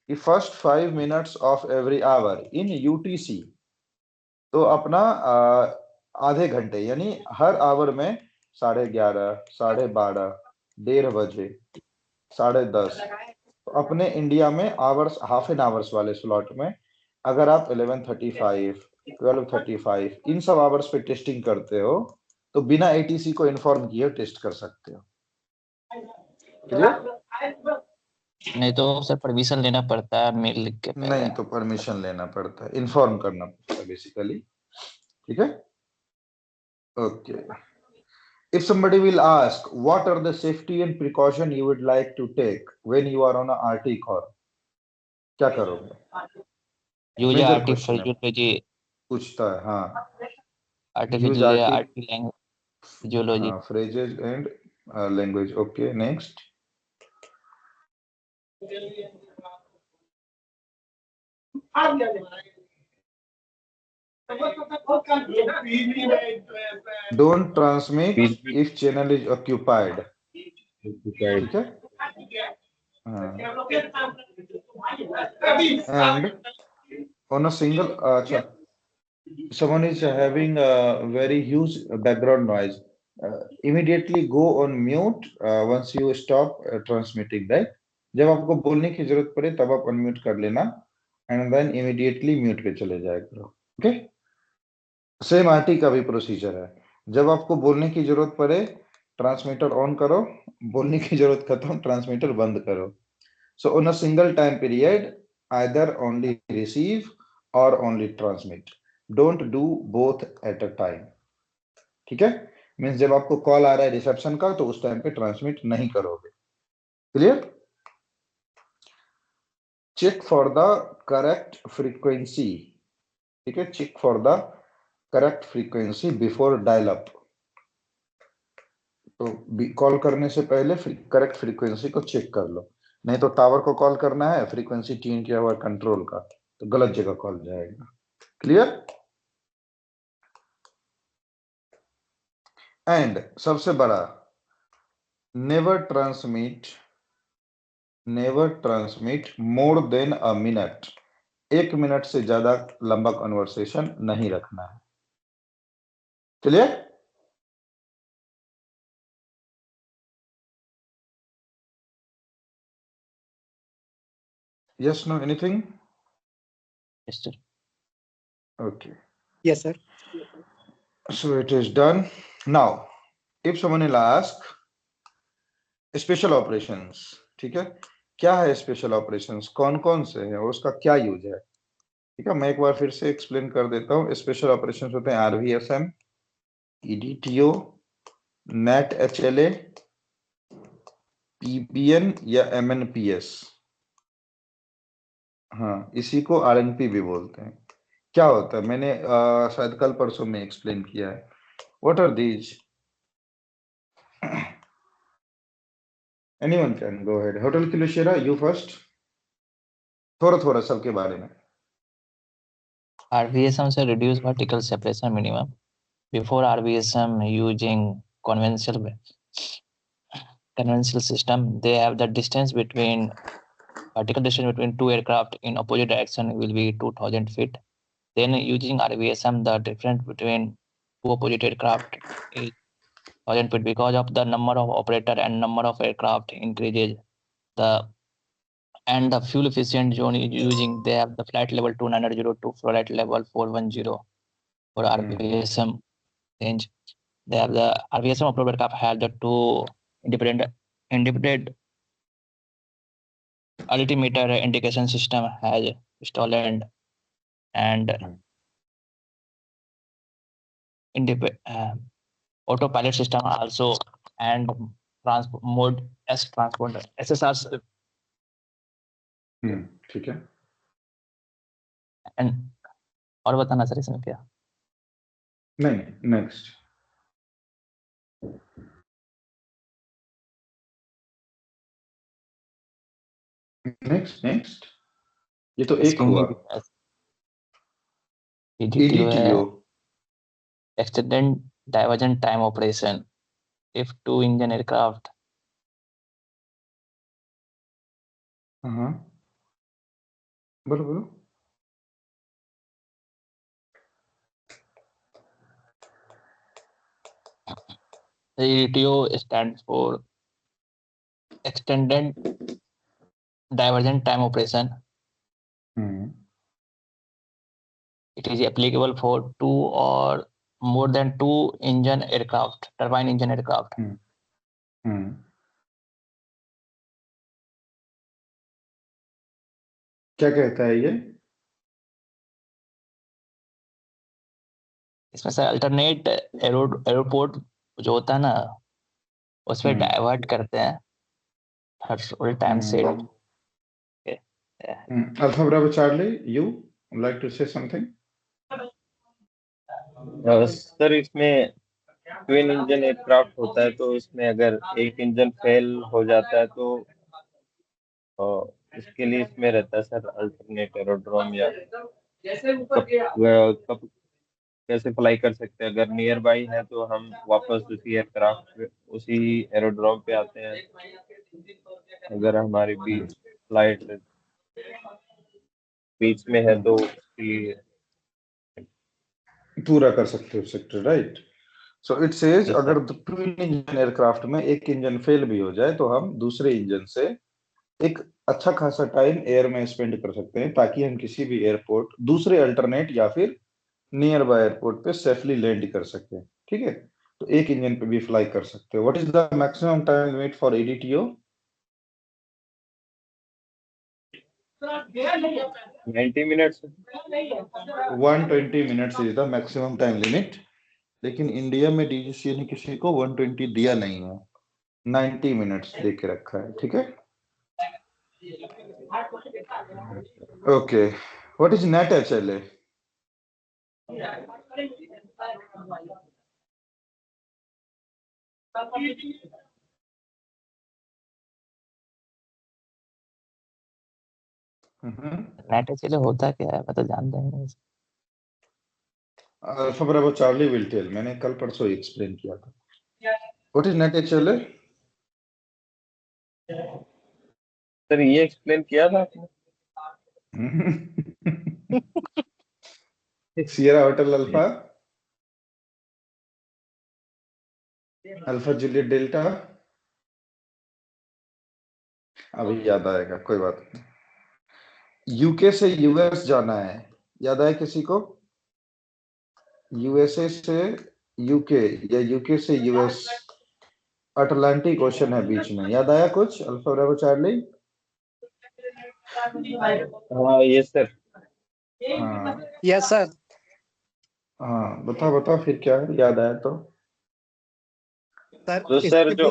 कि first 5 minutes of every our in UTC. तो अपना आधे घंटे, यानी हर आवर में 11:30, 12:30, 1:30 बजे, 10:30, तो अपने इंडिया में आवर्स, हाफ एन आवर्स वाले स्लॉट में अगर आप 11:35, 12:35 इन सब आवर्स पे टेस्टिंग करते हो तो बिना एटीसी को इन्फॉर्म किए टेस्ट कर सकते हो। क्लियर? नहीं तो सर परमिशन लेना पड़ता है मेल लिख के पहले। नहीं तो परमिशन लेना पड़ता है, इन्फॉर्म करना पड़ता है बेसिकली। ठीक है, okay. If somebody will ask, what are the safety and precaution you would like to take when you are on a RT call? क्या करोगे? यूज Major question है, आर्टिफिशियोलॉजी, पूछता है। हाँ, use आर्टिफिशियल RT, आर्टी लैंग्वेजियोलॉजी। phrases and language. Okay, next. Don't transmit if channel is occupied. ठीक है? हाँ, and on a single, अच्छा, someone is having a very huge background noise. Immediately go on mute once you stop transmitting, right? जब आपको बोलने की जरूरत पड़े तब आप अनम्यूट कर लेना एंड देन इमीडिएटली म्यूट पे चले जाया करो। ओके, सेम आरटी का भी प्रोसीजर है। जब आपको बोलने की जरूरत पड़े ट्रांसमीटर ऑन करो, बोलने की जरूरत खत्म ट्रांसमीटर बंद करो। So on a single time period either only receive और only transmit, don't do both at a time. ठीक है, मीन्स जब आपको कॉल आ रहा है रिसेप्शन का तो उस टाइम पे ट्रांसमिट नहीं करोगे। Clear? Check for the correct frequency. ठीक है, check for the correct frequency before dial up. तो कॉल करने से पहले करेक्ट फ्रीक्वेंसी को चेक कर लो, नहीं तो टावर को कॉल करना है, फ्रीक्वेंसी ट्यून किया हुआ कंट्रोल का, तो गलत जगह कॉल जाएगा। क्लियर? एंड सबसे बड़ा, never transmit more than a minute. 1 minute से ज्यादा लंबा कन्वर्सेशन नहीं रखना है। Clear? Yes, no, anything? Yes, sir. Okay, Yes, sir. so it is done. Now, if someone will ask, special operations, ठीक है, क्या है स्पेशल ऑपरेशंस, कौन कौन से हैं और उसका क्या यूज है? ठीक है, मैं एक बार फिर से एक्सप्लेन कर देता हूँ। स्पेशल ऑपरेशंस होते हैं आरवीएसएम, ईडीटीओ, नेट एचएलए, पीबीएन या एमएनपीएस। हाँ, इसी को आरएनपी भी बोलते हैं। क्या होता है, मैंने शायद कल परसों में एक्सप्लेन किया है। What are these? Anyone can go ahead. Hotel किलुशेरा, यू फर्स्ट, थोड़ा थोड़ा सबके बारे में। RVSM से reduce vertical separation minimum. Before RVSM using conventional system, they have the distance between vertical distance between two aircraft in opposite direction will be 2000 feet. Then using RVSM, the difference between two opposite aircraft is 1000 feet because of the number of operator and number of aircraft increases. The fuel efficient zone is using, they have the flight level 2900 to flight level 410 for RVSM range. They have the RVSM operator aircraft have the two independent altimeter indication system has installed and autopilot system also and transport mode S transponder SSR ठीक है, and और बताना सर इसमें क्या? नहीं, नेक्स्ट नेक्स्ट नेक्स्ट, ये तो एक हुआ। EDTO है ईडीटीओ, extended divergent time operation if two engine aircraft हाँ, बोलो बोलो। EDTO stands for Extended Divergent Time Operation. It is applicable for 2 or more than 2 engine aircraft, turbine engine aircraft. क्या कहता है ये? इसमें सर अल्टरनेट एरोपोर्ट जो होता है ना, उस पर डाइवर्ट करते हैं हर टाइम से. Alpha Bravo Charlie, you would like to say something? Sir इसमें ट्विन इंजन एयरक्राफ्ट होता है, तो इसमें अगर एक इंजन फेल हो जाता है तो इसके लिए इसमें रहता है सर अल्टरनेट एरोड्रोम, या कब कैसे फ्लाई कर सकते हैं. अगर नियर बाई है तो हम वापस उसी एयरक्राफ्ट उसी एरोड्रोम पे आते हैं. अगर हमारी भी फ्लाइट बीच में है तो उसके लिए पूरा कर सकते हो sector, right? So it says Yes, अगर ट्विन इंजन एयरक्राफ्ट में एक इंजन फेल भी हो जाए तो हम दूसरे इंजन से एक अच्छा खासा टाइम एयर में स्पेंड कर सकते हैं, ताकि हम किसी भी एयरपोर्ट दूसरे अल्टरनेट या फिर नियर बाय एयरपोर्ट पे सेफली लैंड कर सकते हैं. ठीक है, तो एक इंजन पे भी फ्लाई कर सकते हो. What is the maximum time limit for EDTO? 90 minutes. 120 minutes is the maximum time limit. लेकिन इंडिया में DGCA ने किसी को 120 दिया नहीं है, 90 मिनट्स दे के रखा है. ठीक है, okay. What is net HLA? Net चले होता क्या है, मैं तो जानता ही नहीं. Alpha Bravo Charlie will tell. मैंने कल परसों एक्सप्लेन किया था. What is net HLA? Sir ये एक्सप्लेन किया था आपने. Sierra Hotel Alpha, Alpha Juliet Delta. अभी याद आएगा, कोई बात नहीं. यूके से यूएस जाना है, याद आया किसी को? यूएसए से यूके या यूके से यूएस, अटलांटिक ओशन है बीच में, याद आया कुछ? Alpha Bravo Charlie. हाँ ये सर. हाँ Yes, sir. हाँ, बताओ बताओ फिर क्या है, याद आया तो. सर तो सर जो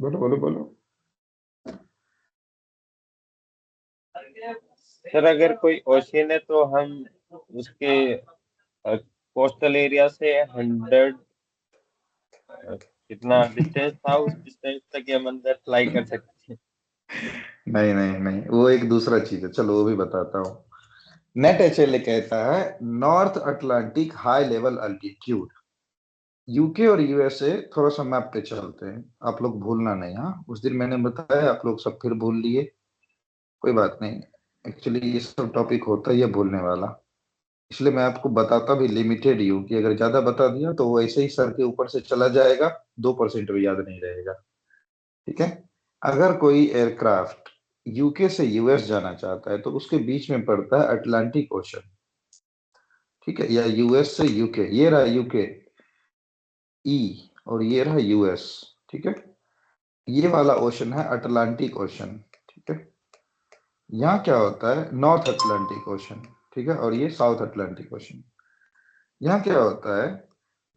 बोलो बोलो बोलो. सर अगर कोई ओशियन है तो हम उसके कोस्टल एरिया से 100 कितना डिस्टेंस था, उस डिस्टेंस तक हम अंदर फ्लाई कर सकते हैं. नहीं नहीं नहीं, वो एक दूसरा चीज है, चलो वो भी बताता हूँ. नेट HLA कहता है north Atlantic high level altitude. UK और यूएसए, थोड़ा सा मैप पे चलते हैं, आप लोग भूलना नहीं. हाँ, उस दिन मैंने बताया, आप लोग सब फिर भूल लिए, कोई बात नहीं. एक्चुअली ये सब टॉपिक होता ही है भूलने वाला, इसलिए मैं आपको बताता भी लिमिटेड ही हूँ, कि अगर ज्यादा बता दिया तो वो ऐसे ही सर के ऊपर से चला जाएगा, 2% भी याद नहीं रहेगा. ठीक है, अगर कोई एयरक्राफ्ट यूके से यूएस जाना चाहता है तो उसके बीच में पड़ता है अटलांटिक ओशन. ठीक है, या यूएस से यूके, ये रहा यूके ई और ये रहा यूएस. ठीक है, ये वाला ओशन है अटलांटिक ओशन. ठीक है, यहाँ क्या होता है नॉर्थ अटलांटिक ओशन. ठीक है, और ये साउथ अटलांटिक ओशन. यहाँ क्या होता है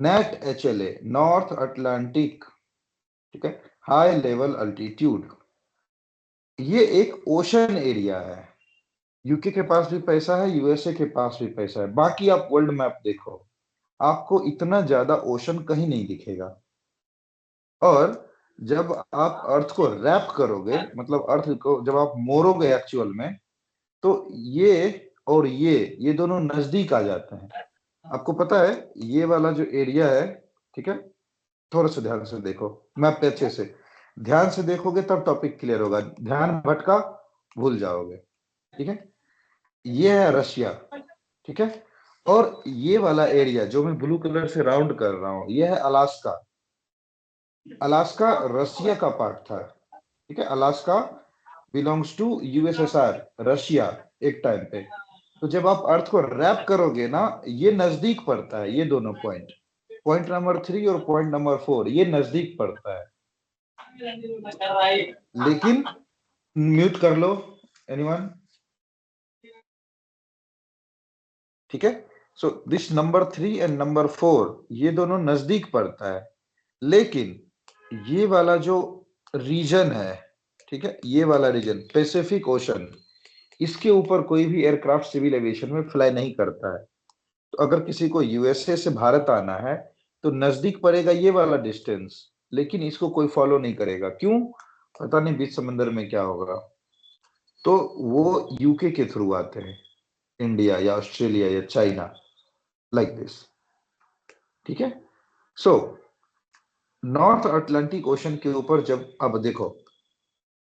नेट HLA नॉर्थ अटलांटिक. ठीक है, हाई लेवल अल्टीट्यूड. ये एक ओशन एरिया है. यूके के पास भी पैसा है, यूएसए के पास भी पैसा है. बाकी आप वर्ल्ड मैप देखो, आपको इतना ज्यादा ओशन कहीं नहीं दिखेगा. और जब आप अर्थ को रैप करोगे, मतलब अर्थ को जब आप मोड़ोगे एक्चुअल में, तो ये और ये दोनों नजदीक आ जाते हैं. आपको पता है ये वाला जो एरिया है, ठीक है, थोड़ा सा ध्यान से देखो मैप पे, अच्छे से ध्यान से देखोगे तब टॉपिक क्लियर होगा. ध्यान भटका भूल जाओगे. ठीक है, ये है रशिया. ठीक है, और ये वाला एरिया जो मैं ब्लू कलर से राउंड कर रहा हूं, ये है अलास्का। अलास्का रसिया का पार्ट था, ठीक है। Alaska belongs to USSR, Russia एक टाइम पे। तो जब आप अर्थ को रैप करोगे ना, ये नजदीक पड़ता है, ये दोनों पॉइंट, पॉइंट नंबर 3 और पॉइंट नंबर 4, ये नजदीक पड़ता है। लेकिन म्यूट कर लो एनीवन, ठीक है। So this number 3 and number 4 ये दोनों नजदीक पड़ता है, लेकिन ये वाला जो रीजन है, ठीक है, ये वाला रीजन पैसिफिक ओशन, इसके ऊपर कोई भी एयरक्राफ्ट सिविल एविएशन में फ्लाई नहीं करता है। तो अगर किसी को यूएसए से भारत आना है तो नजदीक पड़ेगा ये वाला डिस्टेंस, लेकिन इसको कोई फॉलो नहीं करेगा। क्यों? पता नहीं बीच समंदर में क्या होगा। तो वो यूके के थ्रू आते हैं, इंडिया या ऑस्ट्रेलिया या चाइना, लाइक दिस, ठीक है। सो नॉर्थ अटलांटिक ओशन के ऊपर जब, अब देखो,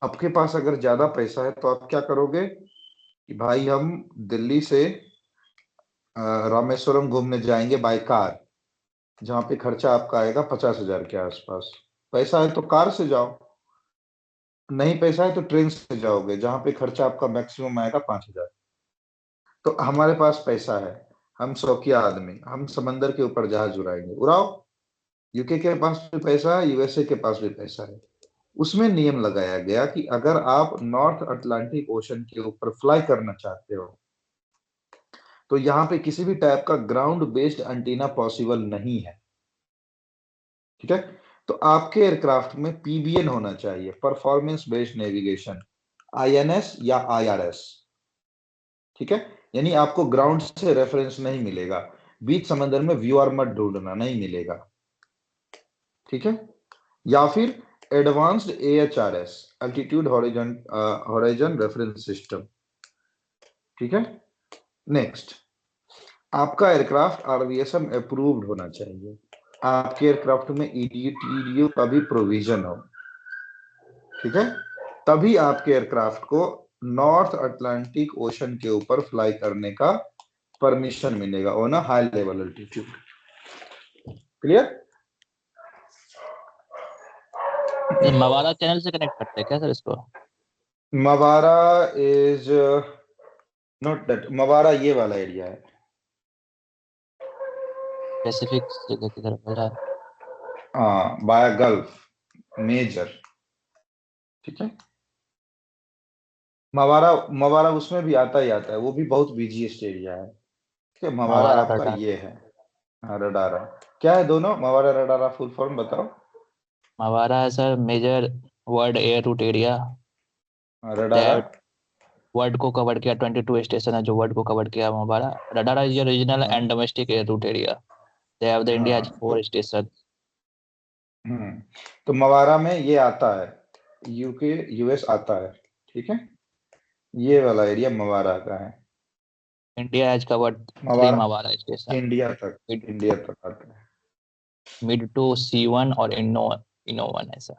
आपके पास अगर ज्यादा पैसा है तो आप क्या करोगे कि भाई हम दिल्ली से रामेश्वरम घूमने जाएंगे बाय कार, जहां पे खर्चा आपका आएगा 50,000 के आसपास। पैसा है तो कार से जाओ, नहीं पैसा है तो ट्रेन से जाओगे, जहां पे खर्चा आपका मैक्सिमम आएगा 5,000। तो हमारे पास पैसा है, हम शौकिया आदमी, हम समंदर के ऊपर जहाज उड़ाएंगे, उड़ाओ। यूके के पास भी पैसा है, यूएसए के पास भी पैसा है। उसमें नियम लगाया गया कि अगर आप नॉर्थ अटलांटिक ओशन के ऊपर फ्लाई करना चाहते हो तो यहाँ पे किसी भी टाइप का ग्राउंड बेस्ड एंटीना पॉसिबल नहीं है, ठीक है। तो आपके एयरक्राफ्ट में पीबीएन होना चाहिए, परफॉर्मेंस बेस्ड नेविगेशन, आईएनएस या आईआरएस, ठीक है। यानी आपको ग्राउंड से रेफरेंस नहीं मिलेगा, बीच समंदर में व्यू आर्मर ढूंढना नहीं मिलेगा, ठीक है। या फिर advanced AHRS, altitude horizon reference system, ठीक है। नेक्स्ट, आपका एयरक्राफ्ट आरवीएसएम अप्रूव्ड होना चाहिए, आपके एयरक्राफ्ट में ईडीयू का भी प्रोविजन हो, ठीक है। तभी आपके एयरक्राफ्ट को नॉर्थ अटलांटिक ओशन के ऊपर फ्लाई करने का परमिशन मिलेगा on a high level altitude. Clear? MWARA channel से कनेक्ट करते हैं क्या सर इसको? MWARA is not that, MWARA ये वाला एरिया है, पैसिफिक जगह की तरफ है। हाँ, बाय गल्फ मेजर, ठीक है। मवारा, मवारा उसमें भी आता ही आता है, वो भी बहुत बिजीएस्ट एरिया है, ठीक है। मवारा मवारा आपका रडार। ये है, हाँ, रडारा। क्या है दोनों, मवारा रडारा फुल फॉर्म बताओ? मवारा है sir major world air route area, RDARA? World को कवर किया, 22 स्टेशन है जो वर्ल्ड को कवर किया मवारा। रडार इज रीजनल हाँ, and domestic air route area, they have the India has हाँ, 4 स्टेशन। तो मवारा में ये आता है, यूके यूएस आता है, ठीक है। ये वाला एरिया मवारा का है, India has covered 3 MWARA MWARA station, India तक, मिड इंडिया तक आता है। मिड टू C1 और इनो 1 है सर।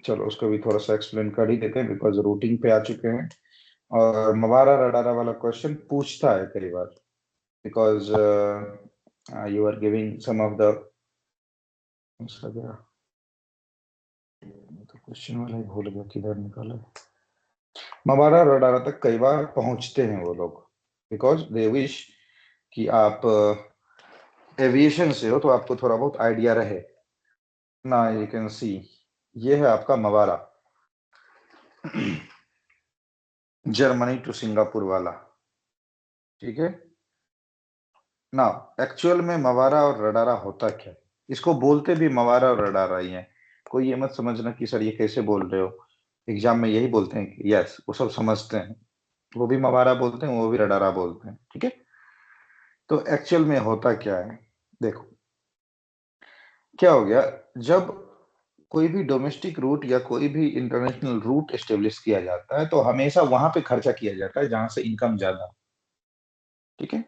चलो उसको भी थोड़ा सा एक्सप्लेन कर ही देते हैं, बिकॉज रूटिंग पे आ चुके हैं और मवारा रडारा वाला क्वेश्चन पूछता है कई बार, because you are giving some of the, तो क्वेश्चन वाला ही भूल गया किधर निकाला। मवारा रडारा तक कई बार पहुंचते हैं वो लोग, बिकॉज दे विश कि आप एविएशन से हो तो आपको थोड़ा बहुत आइडिया रहे ना। यू कैन सी, ये है आपका मवारा, जर्मनी टू सिंगापुर वाला, ठीक है ना। एक्चुअल में मवारा और रडारा होता क्या, इसको बोलते भी मवारा और रडारा ही है। कोई ये मत समझना कि सर ये कैसे बोल रहे हो, एग्जाम में यही बोलते हैं कि यस, वो सब समझते हैं, वो भी मवारा बोलते हैं, वो भी रडारा बोलते हैं, ठीक है। तो एक्चुअल में होता क्या है, देखो क्या हो गया, जब कोई भी डोमेस्टिक रूट या कोई भी इंटरनेशनल रूट एस्टेब्लिश किया जाता है तो हमेशा वहां पे खर्चा किया जाता है जहां से इनकम ज्यादा, ठीक है।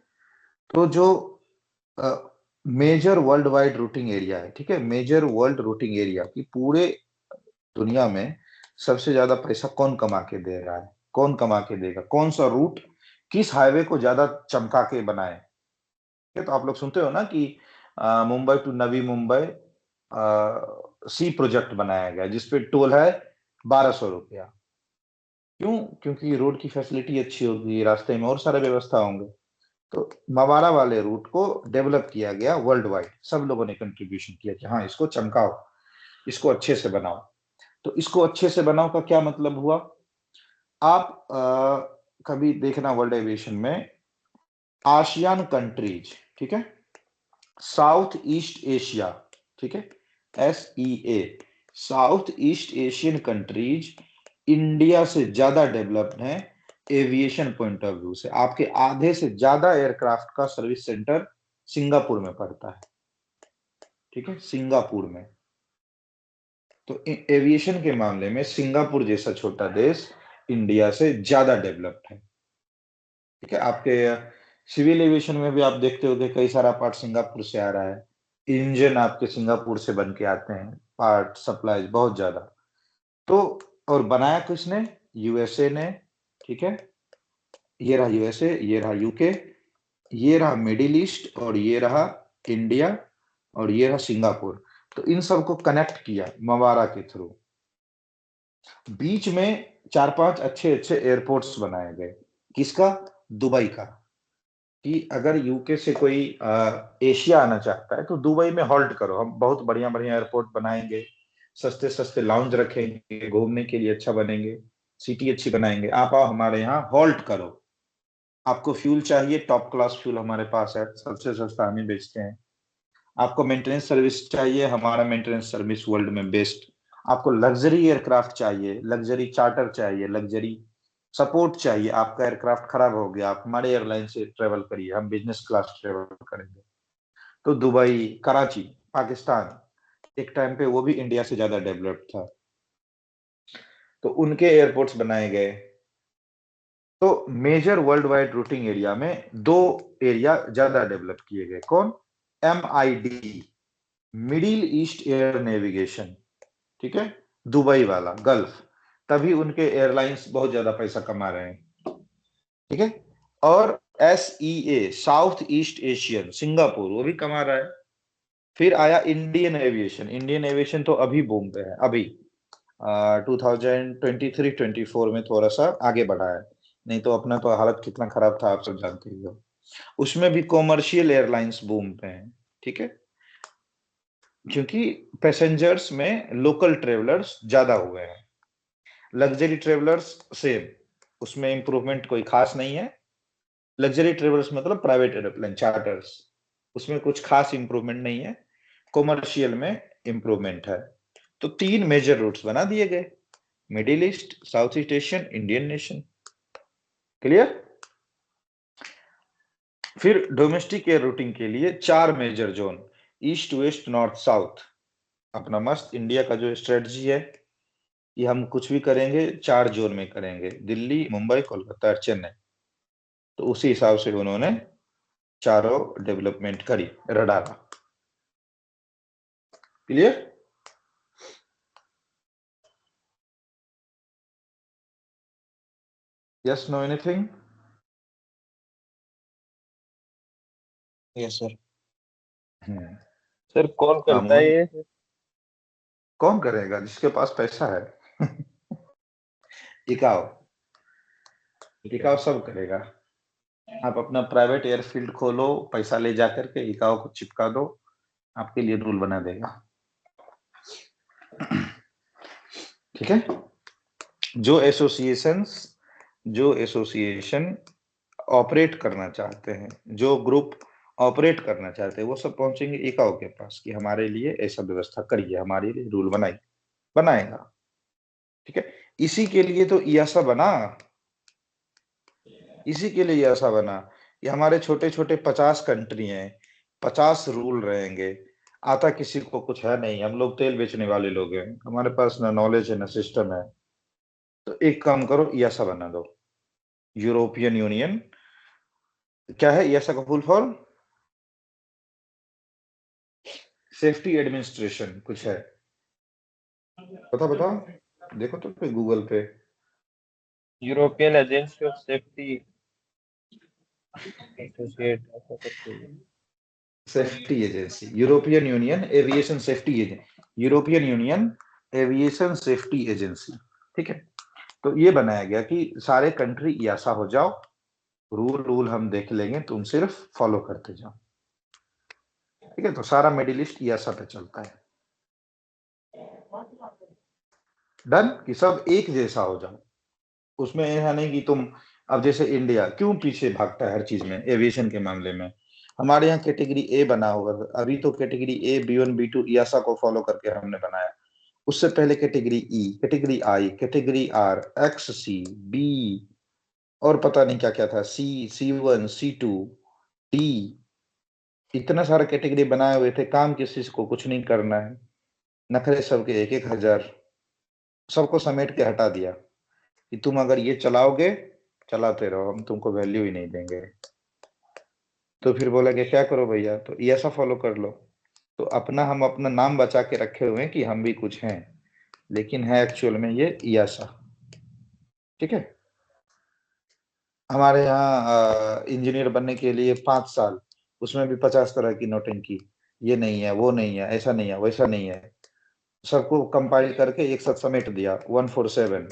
तो जो major world wide routing area है, ठीक है, मेजर वर्ल्ड रूटिंग एरिया की पूरे दुनिया में सबसे ज्यादा पैसा कौन कमा के दे रहा है, कौन कमा के देगा, कौन सा रूट किस हाईवे को ज्यादा चमका के बनाए। तो आप लोग सुनते हो ना कि Mumbai to Navi Mumbai sea project बनाया गया जिसपे टोल है 1200 रुपया। क्यों? क्योंकि रोड की फैसिलिटी अच्छी होगी, रास्ते में और सारे व्यवस्था होंगे। तो मवारा वाले रूट को डेवलप किया गया वर्ल्ड वाइड, सब लोगों ने कंट्रीब्यूशन किया कि हाँ इसको चमकाओ, इसको अच्छे से बनाओ। तो इसको अच्छे से बनाओ का क्या मतलब हुआ? आप कभी देखना वर्ल्ड एविएशन में आसियान कंट्रीज, ठीक है, साउथ ईस्ट एशिया, ठीक है, SEA, south East Asian countries India से ज्यादा डेवलप्ड हैं एविएशन पॉइंट ऑफ व्यू से। आपके आधे से ज्यादा एयरक्राफ्ट का सर्विस सेंटर सिंगापुर में पड़ता है, ठीक है, सिंगापुर में। तो एविएशन के मामले में सिंगापुर जैसा छोटा देश इंडिया से ज्यादा डेवलप्ड है, ठीक है। आपके सिविल एविएशन में भी आप देखते होंगे कई सारा पार्ट सिंगापुर से आ रहा है, इंजन आपके सिंगापुर से बन के आते हैं, पार्ट सप्लाईज बहुत ज्यादा। तो और बनाया किसने? USA ने, ठीक है। ये रहा USA, ये रहा UK, ये रहा मिडिल ईस्ट, और ये रहा इंडिया, और ये रहा सिंगापुर। तो इन सबको कनेक्ट किया मवारा के थ्रू। बीच में 4-5 अच्छे अच्छे एयरपोर्ट्स बनाए गए। किसका? दुबई का। कि अगर यूके से कोई एशिया आना चाहता है तो दुबई में हॉल्ट करो, हम बहुत बढ़िया बढ़िया एयरपोर्ट बनाएंगे, सस्ते सस्ते लाउंज रखेंगे, घूमने के लिए अच्छा बनेंगे, सिटी अच्छी बनाएंगे, आप आओ हमारे यहाँ हॉल्ट करो। आपको फ्यूल चाहिए, टॉप क्लास फ्यूल हमारे पास है, सबसे सस्ता हम ही बेचते हैं। आपको मेंटेनेंस सर्विस चाहिए, हमारा मेंटेनेंस सर्विस वर्ल्ड में बेस्ट। आपको लग्जरी एयरक्राफ्ट चाहिए, लग्जरी चार्टर चाहिए, लग्जरी सपोर्ट चाहिए, आपका एयरक्राफ्ट खराब हो गया, आप हमारे एयरलाइन से ट्रेवल करिए, हम बिजनेस क्लास ट्रेवल करेंगे। तो दुबई, कराची, पाकिस्तान, एक टाइम पे वो भी इंडिया से ज्यादा डेवलप्ड था, तो उनके एयरपोर्ट्स बनाए गए। तो major world wide routing area में दो एरिया ज्यादा डेवलप किए गए। कौन? MID, Middle East air navigation, ठीक है, दुबई वाला, गल्फ। तभी उनके एयरलाइंस बहुत ज्यादा पैसा कमा रहे हैं, ठीक है। और SEA, south East Asian, Singapore, वो भी कमा रहा है। फिर आया इंडियन एविएशन। इंडियन एविएशन तो अभी बूम पे है, अभी 2023-24 में थोड़ा सा आगे बढ़ा है, नहीं तो अपना तो हालत कितना खराब था आप सब जानते ही हो। उसमें भी कॉमर्शियल एयरलाइंस बूम पे हैं, ठीक है, क्योंकि पैसेंजर्स में लोकल ट्रेवलर्स ज्यादा हुए हैं। लग्जरी ट्रेवलर्स सेम, उसमें इंप्रूवमेंट कोई खास नहीं है। लग्जरी ट्रेवलर्स मतलब प्राइवेट एरोप्लेन चार्टर्स, उसमें कुछ खास इंप्रूवमेंट नहीं है। कॉमर्शियल में इंप्रूवमेंट है। तो 3 मेजर रूट्स बना दिए गए, Middle East, South East Asian, Indian nation. Clear? फिर डोमेस्टिक एयर रूटिंग के लिए 4 major zone, east, west, north, south. अपना मस्त इंडिया का जो स्ट्रेटजी है, ये हम कुछ भी करेंगे 4 जोन में करेंगे, दिल्ली, मुंबई, कोलकाता और चेन्नई। तो उसी हिसाब से उन्होंने चारों डेवलपमेंट करी radar. Clear? Yes, no, anything? Yes sir. Sir कौन करता है ये? कौन करेगा? जिसके पास पैसा है। इकाओ, इकाओ सब करेगा। आप अपना प्राइवेट एयरफील्ड खोलो, पैसा ले जा करके इकाओ को चिपका दो, आपके लिए रूल बना देगा, ठीक है। जो एसोसिएशन ऑपरेट करना चाहते हैं, जो ग्रुप ऑपरेट करना चाहते हैं, वो सब पहुंचेंगे इकाओ के पास कि हमारे लिए ऐसा व्यवस्था करिए, हमारे लिए रूल बनाएगा, ठीक है। इसी के लिए तो IASA बना, इसी के लिए IASA बना। ये हमारे छोटे छोटे 50 कंट्री हैं, 50 रूल रहेंगे। आता किसी को कुछ है नहीं, हम लोग तेल बेचने वाले लोग हैं, हमारे पास ना नॉलेज है ना सिस्टम है। तो एक काम करो, IASA बना दो, यूरोपियन यूनियन। क्या है IASA का फुल फॉर्म? सेफ्टी एडमिनिस्ट्रेशन कुछ है, बताओ, देखो तो गूगल पे। European agency of safety associate ऐसा करके safety agency, European union aviation safety agency, European union aviation safety agency. ठीक है, तो ये बनाया गया कि सारे कंट्री यासा हो जाओ, रूल रूल हम देख लेंगे, तुम सिर्फ फॉलो करते जाओ। ठीक है, तो सारा मिडिल ईस्ट यासा पे चलता है। डन, कि सब एक जैसा हो जाओ, उसमें यह नहीं कि तुम, अब जैसे इंडिया क्यों पीछे भागता है हर चीज में, एविएशन के मामले में। हमारे यहाँ कैटेगरी ए बना होगा, अभी तो कैटेगरी ए B1 B2 यासा को फॉलो करके हमने बनाया। उससे पहले category E, category I, category R, XC, B, और पता नहीं क्या क्या था, C1, C2, D, इतना सारा कैटेगरी बनाए हुए थे। काम किस चीज को, कुछ नहीं करना है, नखरे सबके 1-1 हजार, सबको समेट के हटा दिया कि तुम अगर ये चलाओगे, चलाते रहो, हम तुमको वैल्यू ही नहीं देंगे। तो फिर बोला कि क्या करो भैया, तो ये ऐसा फॉलो कर लो। तो हम अपना नाम बचा के रखे हुए हैं कि हम भी कुछ हैं, लेकिन है एक्चुअल में ये ईयासा। ठीक है, हमारे यहाँ इंजीनियर बनने के लिए 5 साल, उसमें भी 50 तरह की नौटंकी, ये नहीं है, वो नहीं है, ऐसा नहीं है, वैसा नहीं है, सबको कंपाइल करके एक साथ समेट दिया 147।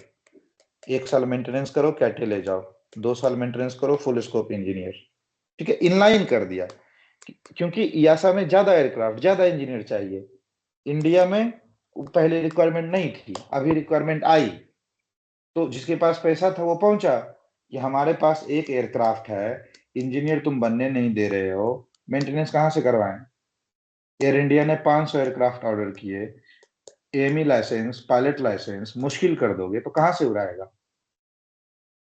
1 साल मेंटेनेंस करो, कैटे ले जाओ, 2 साल मेंटेनेंस करो, फुल स्कोप इंजीनियर। ठीक है, इनलाइन कर दिया, क्योंकि यासा में ज्यादा एयरक्राफ्ट, ज्यादा इंजीनियर चाहिए। इंडिया में पहले रिक्वायरमेंट नहीं थी, अभी रिक्वायरमेंट आई, तो जिसके पास पैसा था वो पहुंचा कि हमारे पास एक एयरक्राफ्ट है, इंजीनियर तुम बनने नहीं दे रहे हो, मेंटेनेंस कहां से करवाएं। एयर इंडिया ने 500 एयरक्राफ्ट ऑर्डर किए, AME लाइसेंस, पायलट लाइसेंस मुश्किल कर दोगे तो कहां से उड़ाएगा।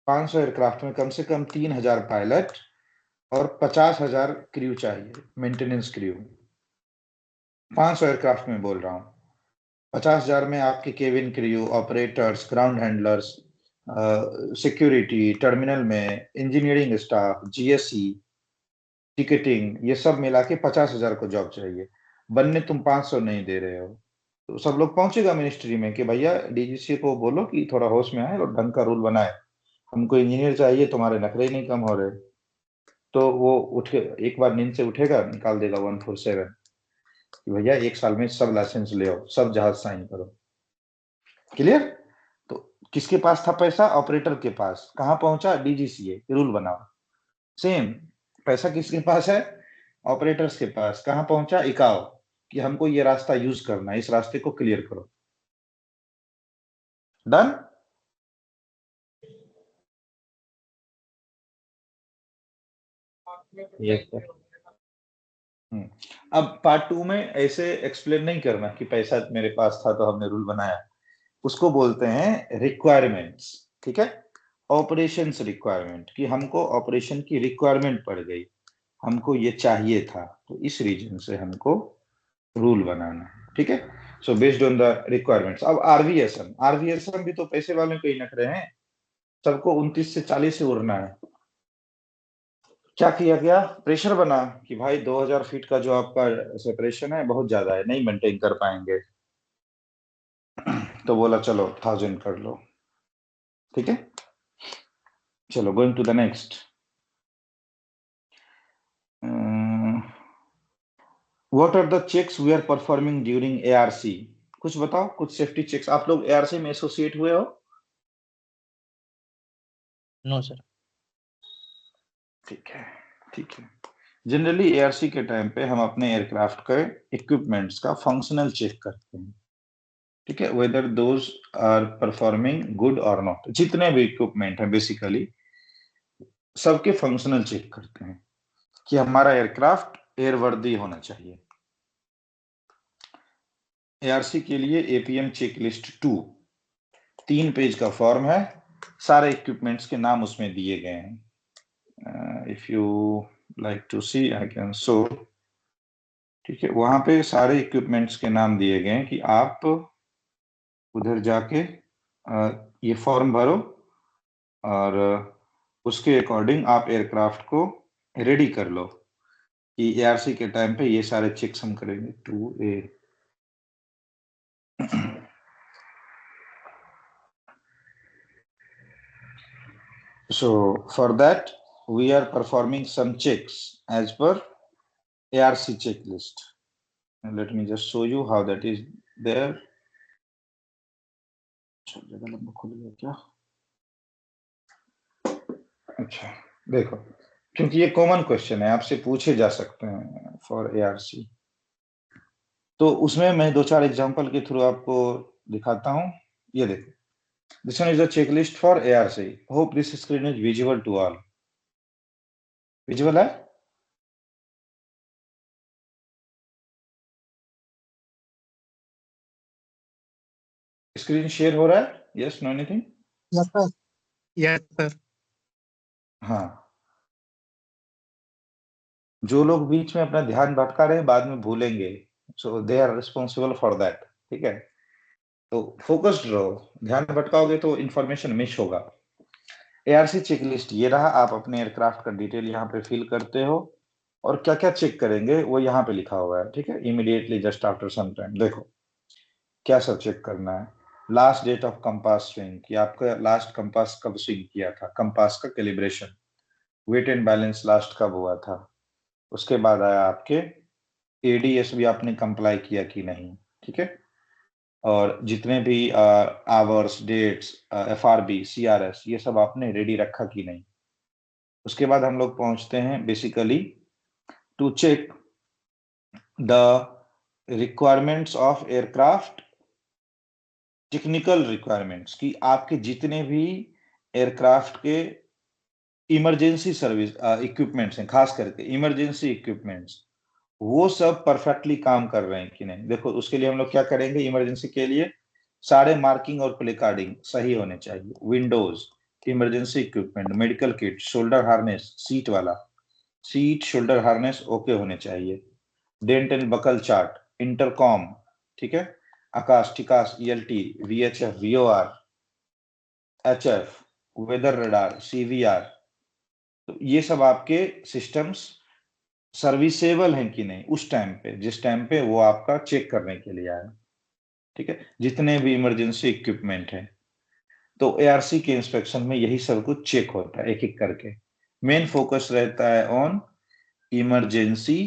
500 एयरक्राफ्ट में कम से कम 3,000 पायलट और 50,000 क्रू चाहिए, मेंटेनेंस क्रू। 500 एयरक्राफ्ट में बोल रहा हूँ, 50,000 में आपके cabin crew, operators, ground handlers, security, terminal में इंजीनियरिंग स्टाफ, GSE, टिकटिंग, ये सब मिला के 50,000 को जॉब चाहिए। बनने तुम 500 नहीं दे रहे हो, तो सब लोग पहुंचेगा मिनिस्ट्री में कि भैया DGC को बोलो कि थोड़ा होश में आए और ढंग का रूल बनाए, हमको इंजीनियर चाहिए, तुम्हारे नखरे नहीं कम हो रहे। तो वो उठे, एक बार नींद से उठेगा, निकाल देगा 147 कि भैया 1 साल में सब लाइसेंस ले आओ, सब जहाज साइन करो। क्लियर। तो किसके पास था पैसा, ऑपरेटर के पास, कहां पहुंचा, DGCA, रूल बनाओ। सेम पैसा किसके पास है, ऑपरेटर्स के पास, कहां पहुंचा, इकाओ, कि हमको ये रास्ता यूज करना है, इस रास्ते को क्लियर करो। डन। Yes sir. अब पार्ट 2 में ऐसे एक्सप्लेन नहीं करना कि पैसा मेरे पास था तो हमने रूल बनाया, उसको बोलते हैं रिक्वायरमेंट्स। ठीक है, ऑपरेशंस रिक्वायरमेंट, कि हमको ऑपरेशन की रिक्वायरमेंट पड़ गई, हमको ये चाहिए था, तो इस रीजन से हमको रूल बनाना है। ठीक है, so based on the requirements. अब आरवीएसएम भी तो पैसे वाले को ही नखरे हैं, सबको 29 से 40 से उड़ना है। क्या किया गया, प्रेशर बना कि भाई 2000 फीट का जो आपका सेपरेशन है बहुत ज्यादा है, नहीं मेंटेन कर पाएंगे, तो बोला चलो 1000 कर लो। ठीक है, चलो going to the next. What are the checks we are performing during ARC, कुछ बताओ, कुछ सेफ्टी चेक्स। आप लोग ARC में एसोसिएट हुए हो? No sir. ठीक है, ठीक है। जनरली ARC के टाइम पे हम अपने एयरक्राफ्ट के इक्विपमेंट्स का फंक्शनल चेक करते हैं। ठीक है, whether those are performing good or not, जितने भी इक्विपमेंट है बेसिकली सबके फंक्शनल चेक करते हैं कि हमारा एयरक्राफ्ट एयरवर्दी होना चाहिए। ARC के लिए APM चेक लिस्ट 2 3 पेज का फॉर्म है, सारे इक्विपमेंट्स के नाम उसमें दिए गए हैं। If you like to see I can show. ठीक है, वहां पे सारे इक्विपमेंट्स के नाम दिए गए हैं कि आप उधर जाके ये फॉर्म भरो और उसके अकॉर्डिंग आप एयरक्राफ्ट को रेडी कर लो कि ARC के टाइम पे ये सारे चेक्स हम करेंगे। 2A। So for that we are performing some checks as per ARC checklist. And let me just show you how that is there. जगह लंबा खुल गया क्या? अच्छा देखो, क्योंकि ये कॉमन क्वेश्चन है, आपसे पूछे जा सकते हैं फॉर ARC, तो उसमें मैं 2-4 एग्जांपल के थ्रू आपको दिखाता हूं। ये देखो, this one is the checklist for ARC. Hope this screen is visible to all. Visible है? स्क्रीन शेयर हो रहा है? Yes, no anything? Yes sir. Yes sir. हाँ, जो लोग बीच में अपना ध्यान भटका रहे हैं बाद में भूलेंगे, so they are responsible for that. ठीक है, तो फोकस्ड रहो, ध्यान भटकाओगे तो इंफॉर्मेशन मिस होगा. ARC चेकलिस्ट ये रहा, आप अपने एयरक्राफ्ट का डिटेल यहाँ पे फिल करते हो और क्या क्या चेक करेंगे वो यहाँ पे लिखा हुआ है. ठीक है, immediately just after some time. देखो क्या सब चेक करना है. Last date of compass swing, कि आपका लास्ट कंपास कब स्विंग किया था, कंपास का calibration, weight and balance last कब हुआ था. उसके बाद आया आपके ADS भी आपने कंप्लाई किया कि नहीं. ठीक है, और जितने भी आवर्स, डेट्स, FRB, CRS, ये सब आपने रेडी रखा कि नहीं. उसके बाद हम लोग पहुंचते हैं basically to check the requirements of aircraft, technical requirements, कि आपके जितने भी एयरक्राफ्ट के इमरजेंसी सर्विस इक्विपमेंट्स हैं, खास करके इमरजेंसी इक्विपमेंट्स, वो सब परफेक्टली काम कर रहे हैं कि नहीं. देखो उसके लिए हम लोग क्या करेंगे, इमरजेंसी के लिए सारे मार्किंग और प्लेकार्डिंग सही होने चाहिए. Windows, emergency equipment, medical kit, shoulder harness, seat वाला सीट शोल्डर हार्नेस ओके होने चाहिए. Dent and buckle chart, intercom, ठीक है, ACAS, TCAS, ELT, VHF, VOR, HF, weather radar, CVR, तो ये सब आपके सिस्टम्स सर्विसेबल हैं कि नहीं उस टाइम पे, जिस टाइम पे वो आपका चेक करने के लिए आया. ठीक है, जितने भी इमरजेंसी इक्विपमेंट है, तो ARC के इंस्पेक्शन में यही सब कुछ चेक होता है एक एक करके. मेन फोकस रहता है on emergency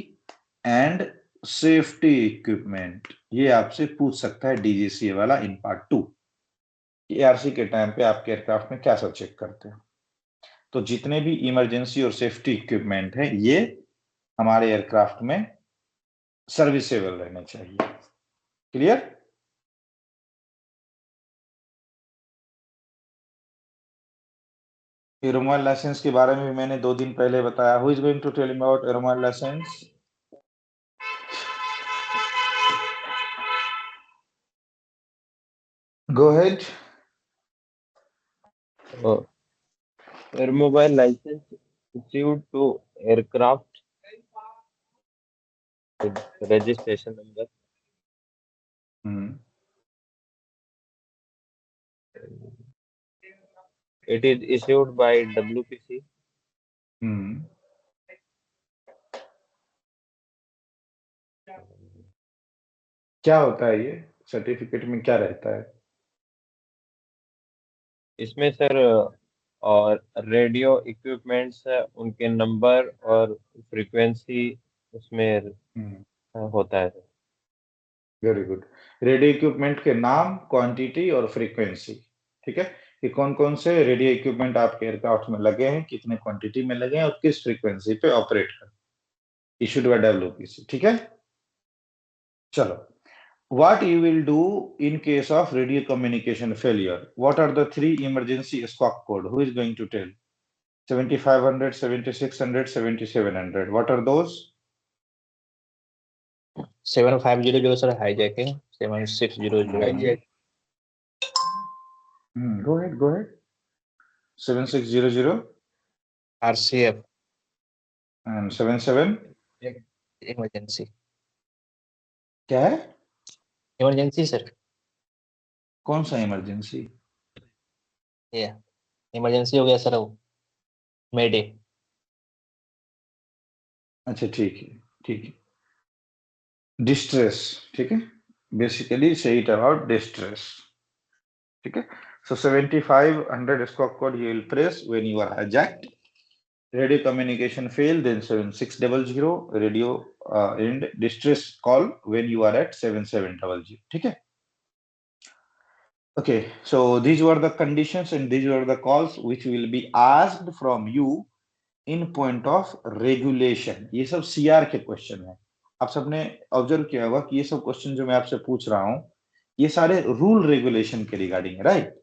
and safety equipment. ये आपसे पूछ सकता है DGCA वाला इन पार्ट 2, ARC के टाइम पे आपके एयरक्राफ्ट में क्या सब चेक करते हैं. तो जितने भी इमरजेंसी और सेफ्टी इक्विपमेंट है ये हमारे एयरक्राफ्ट में सर्विसेबल रहने चाहिए. क्लियर? एरोमोबाइल लाइसेंस के बारे में मैंने 2 दिन पहले बताया. Who is going to tell about aeromobile license? Go ahead. Automobile license issued to aircraft with registration number. It is issued by WPC. क्या होता है ये सर्टिफिकेट में, क्या रहता है? इसमें सर और रेडियो इक्विपमेंट्स उनके नंबर और फ्रीक्वेंसी उसमें होता है. Very good. रेडियो इक्विपमेंट के नाम, क्वांटिटी और फ्रीक्वेंसी. ठीक है, कि कौन कौन से रेडियो इक्विपमेंट आपके एयरक्राफ्ट में लगे हैं, कितने क्वांटिटी में लगे हैं और किस फ्रीक्वेंसी पे ऑपरेट कर, इशूड बाय WPC. ठीक है, चलो. What you will do in case of radio communication failure? What are the 3 emergency squawk code? Who is going to tell? 7500, 7600, 7700. What are those? 7500 sir hijacking, 7600 Hijack. Go ahead. 7600 RCF and 77. Emergency. क्या है? Emergency sir. कौन सा इमरजेंसी? ये इमरजेंसी हो गया सर, वो मेडे. अच्छा ठीक है. डिस्ट्रेस. ठीक है, basically say it about distress. ठीक है, so 7500 squawk code you will press when you are hijacked. Radio communication fail, then 7600 radio and distress call when you are at 7700. ठीक है? Okay, so these were the conditions and these were the calls which will be asked from you in point of regulation. ये सब CR के क्वेश्चन है. आप सबने ऑब्जर्व किया होगा कि ये सब क्वेश्चन जो मैं आपसे पूछ रहा हूं, ये सारे रूल रेगुलेशन के रिगार्डिंग है, राइट?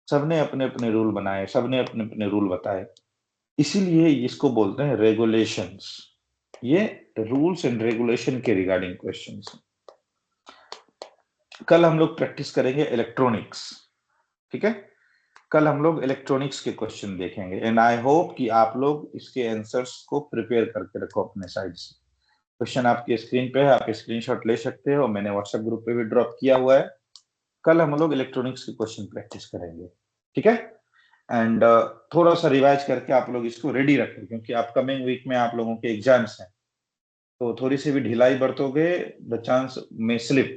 सबने अपने अपने रूल बनाए, सबने अपने अपने रूल बताए, इसीलिए इसको बोलते हैं रेगुलेशंस. ये रूल्स एंड रेगुलेशन के रिगार्डिंग क्वेश्चंस. कल हम लोग प्रैक्टिस करेंगे इलेक्ट्रॉनिक्स. ठीक है, कल हम लोग इलेक्ट्रॉनिक्स के क्वेश्चन देखेंगे एंड आई होप कि आप लोग इसके आंसर्स को प्रिपेयर करके रखो अपने साइड से. क्वेश्चन आपकी स्क्रीन पे है, आप स्क्रीनशॉट ले सकते हो, मैंने व्हाट्सएप ग्रुप पे भी ड्रॉप किया हुआ है. कल हम लोग इलेक्ट्रॉनिक्स के क्वेश्चन प्रैक्टिस करेंगे. ठीक है, एंड थोड़ा सा रिवाइज करके आप लोग इसको रेडी रखें क्योंकि अपकमिंग वीक में आप लोगों के एग्जाम्स हैं, तो थोड़ी सी भी ढिलाई बरतोगे द चांस में स्लिप.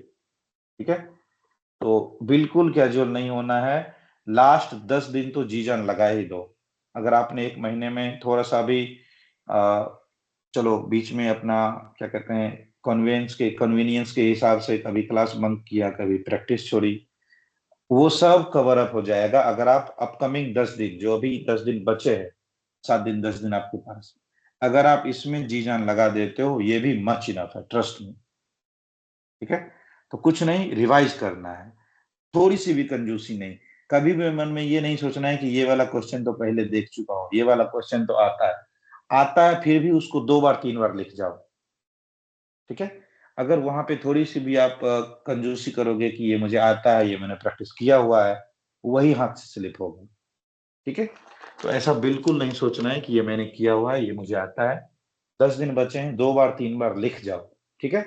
ठीक है, तो बिल्कुल कैजुअल नहीं होना है. लास्ट 10 दिन तो जी जान लगा ही दो. अगर आपने एक महीने में थोड़ा सा भी चलो बीच में अपना क्या कहते हैं कन्वीनियंस के हिसाब से कभी क्लास बंक किया, कभी प्रैक्टिस छोड़ी, वो सब कवर अप हो जाएगा अगर आप अपकमिंग 10 दिन, जो अभी 10 दिन बचे हैं, 7 दिन 10 दिन आपके पास, अगर आप इसमें जी जान लगा देते हो, ये भी मच इनफ है, ट्रस्ट मी. ठीक है, तो कुछ नहीं, रिवाइज करना है, थोड़ी सी भी कंजूसी नहीं. कभी भी मन में ये नहीं सोचना है कि ये वाला क्वेश्चन तो पहले देख चुका हूं, ये वाला क्वेश्चन तो आता है फिर भी उसको 2 बार 3 बार लिख जाओ. ठीक है, अगर वहां पे थोड़ी सी भी आप कंजूसी करोगे कि ये मुझे आता है, ये मैंने प्रैक्टिस किया हुआ है, वही हाथ से स्लिप होगा. ठीक है, तो ऐसा बिल्कुल नहीं सोचना है कि ये मैंने किया हुआ है, ये मुझे आता है. 10 दिन बचे हैं, 2 बार 3 बार लिख जाओ. ठीक है,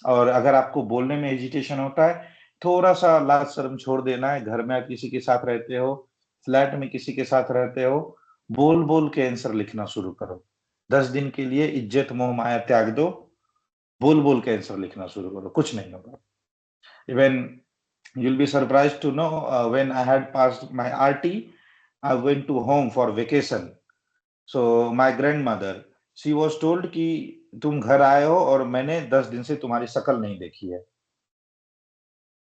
और अगर आपको बोलने में हेजिटेशन होता है, थोड़ा सा लाज शर्म छोड़ देना है. घर में आप किसी के साथ रहते हो, फ्लैट में किसी के साथ रहते हो, बोल बोल के आंसर लिखना शुरू करो. 10 दिन के लिए इज्जत मोह माया त्याग दो, बोल बोल के आंसर लिखना शुरू करो, कुछ नहीं होगा. Even you'll be surprised to know when I had passed my RT, I went to home for vacation. So my grandmother, she was told कि तुम घर आए हो और मैंने 10 दिन से तुम्हारी शक्ल नहीं देखी है.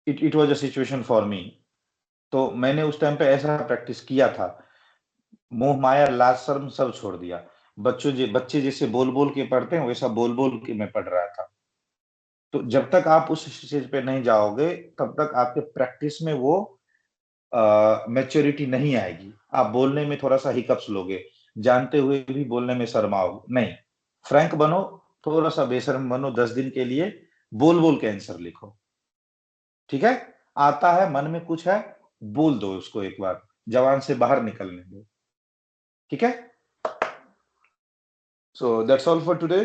It was a situation for me. तो मैंने उस टाइम पे ऐसा प्रैक्टिस किया था, मोह माया लाज शर्म सब छोड़ दिया. बच्चे जैसे बोल बोल के पढ़ते हैं, वैसा बोल बोल के मैं पढ़ रहा था. तो जब तक आप उस स्टेज पे नहीं जाओगे, तब तक आपके प्रैक्टिस में वो मैच्योरिटी नहीं आएगी. आप बोलने में थोड़ा सा हिकअप्स लोगे, जानते हुए भी बोलने में शर्माओ नहीं. फ्रैंक बनो, थोड़ा सा बेशर्म बनो, 10 दिन के लिए बोल बोल के आंसर लिखो. ठीक है, आता है, मन में कुछ है, बोल दो उसको एक बार, जवान से बाहर निकलने दो. ठीक है, so that's all for today.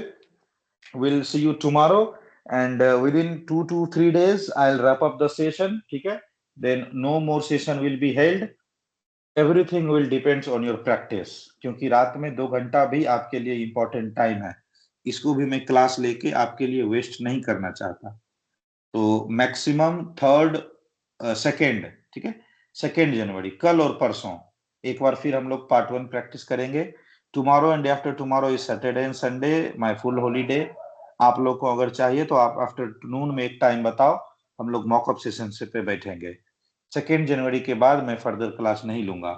We'll see you tomorrow and within 2 to 3 days I'll wrap up the session. ठीक है, then no more session will be held. Everything will depends on your practice. क्योंकि रात में 2 घंटा भी आपके लिए इंपॉर्टेंट टाइम है, इसको भी मैं क्लास लेके आपके लिए वेस्ट नहीं करना चाहता. तो मैक्सिमम 3rd 2nd, ठीक है, 2 जनवरी, कल और परसों एक बार फिर हम लोग पार्ट 1 प्रैक्टिस करेंगे. Tomorrow and after tomorrow is Saturday and Sunday, my full holiday. आप लोग को अगर चाहिए तो आप आफ्टरनून में एक टाइम बताओ, हम लोग मॉकअप सेशन से पे बैठेंगे. 2 जनवरी के बाद मैं फर्दर क्लास नहीं लूंगा.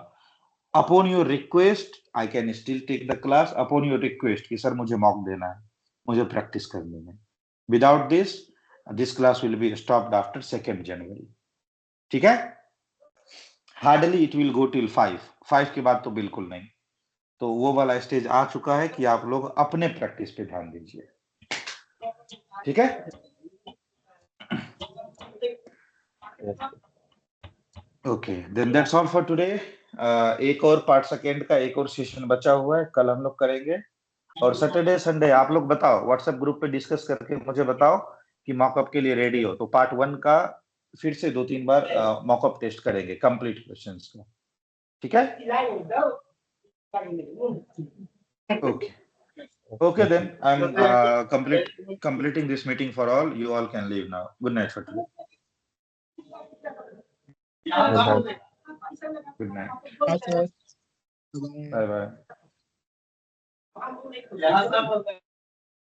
Upon your request I can still take the class, upon your request कि सर मुझे मॉक देना है, मुझे प्रैक्टिस करनी है. Without this class will be stopped after 2 January. ठीक है, hardly it will go till 5 के बाद तो बिल्कुल नहीं. तो वो वाला स्टेज आ चुका है कि आप लोग अपने प्रैक्टिस पे ध्यान दीजिए. ठीक है, okay, then that's all for today. एक और पार्ट 2 का एक और सेशन बचा हुआ है, कल हम लोग करेंगे. और सैटरडे संडे आप लोग बताओ, व्हाट्सएप ग्रुप पे डिस्कस करके मुझे बताओ कि मॉकअप के लिए रेडी हो. तो पार्ट 1 का फिर से 2-3 बार मॉकअप टेस्ट करेंगे, कंप्लीट क्वेश्चंस का. ठीक है, okay. Okay then, I'm completing this meeting for all. You all can leave now. Good night for today. Good night. Bye, sir. Bye bye. यहाँ सब होता है।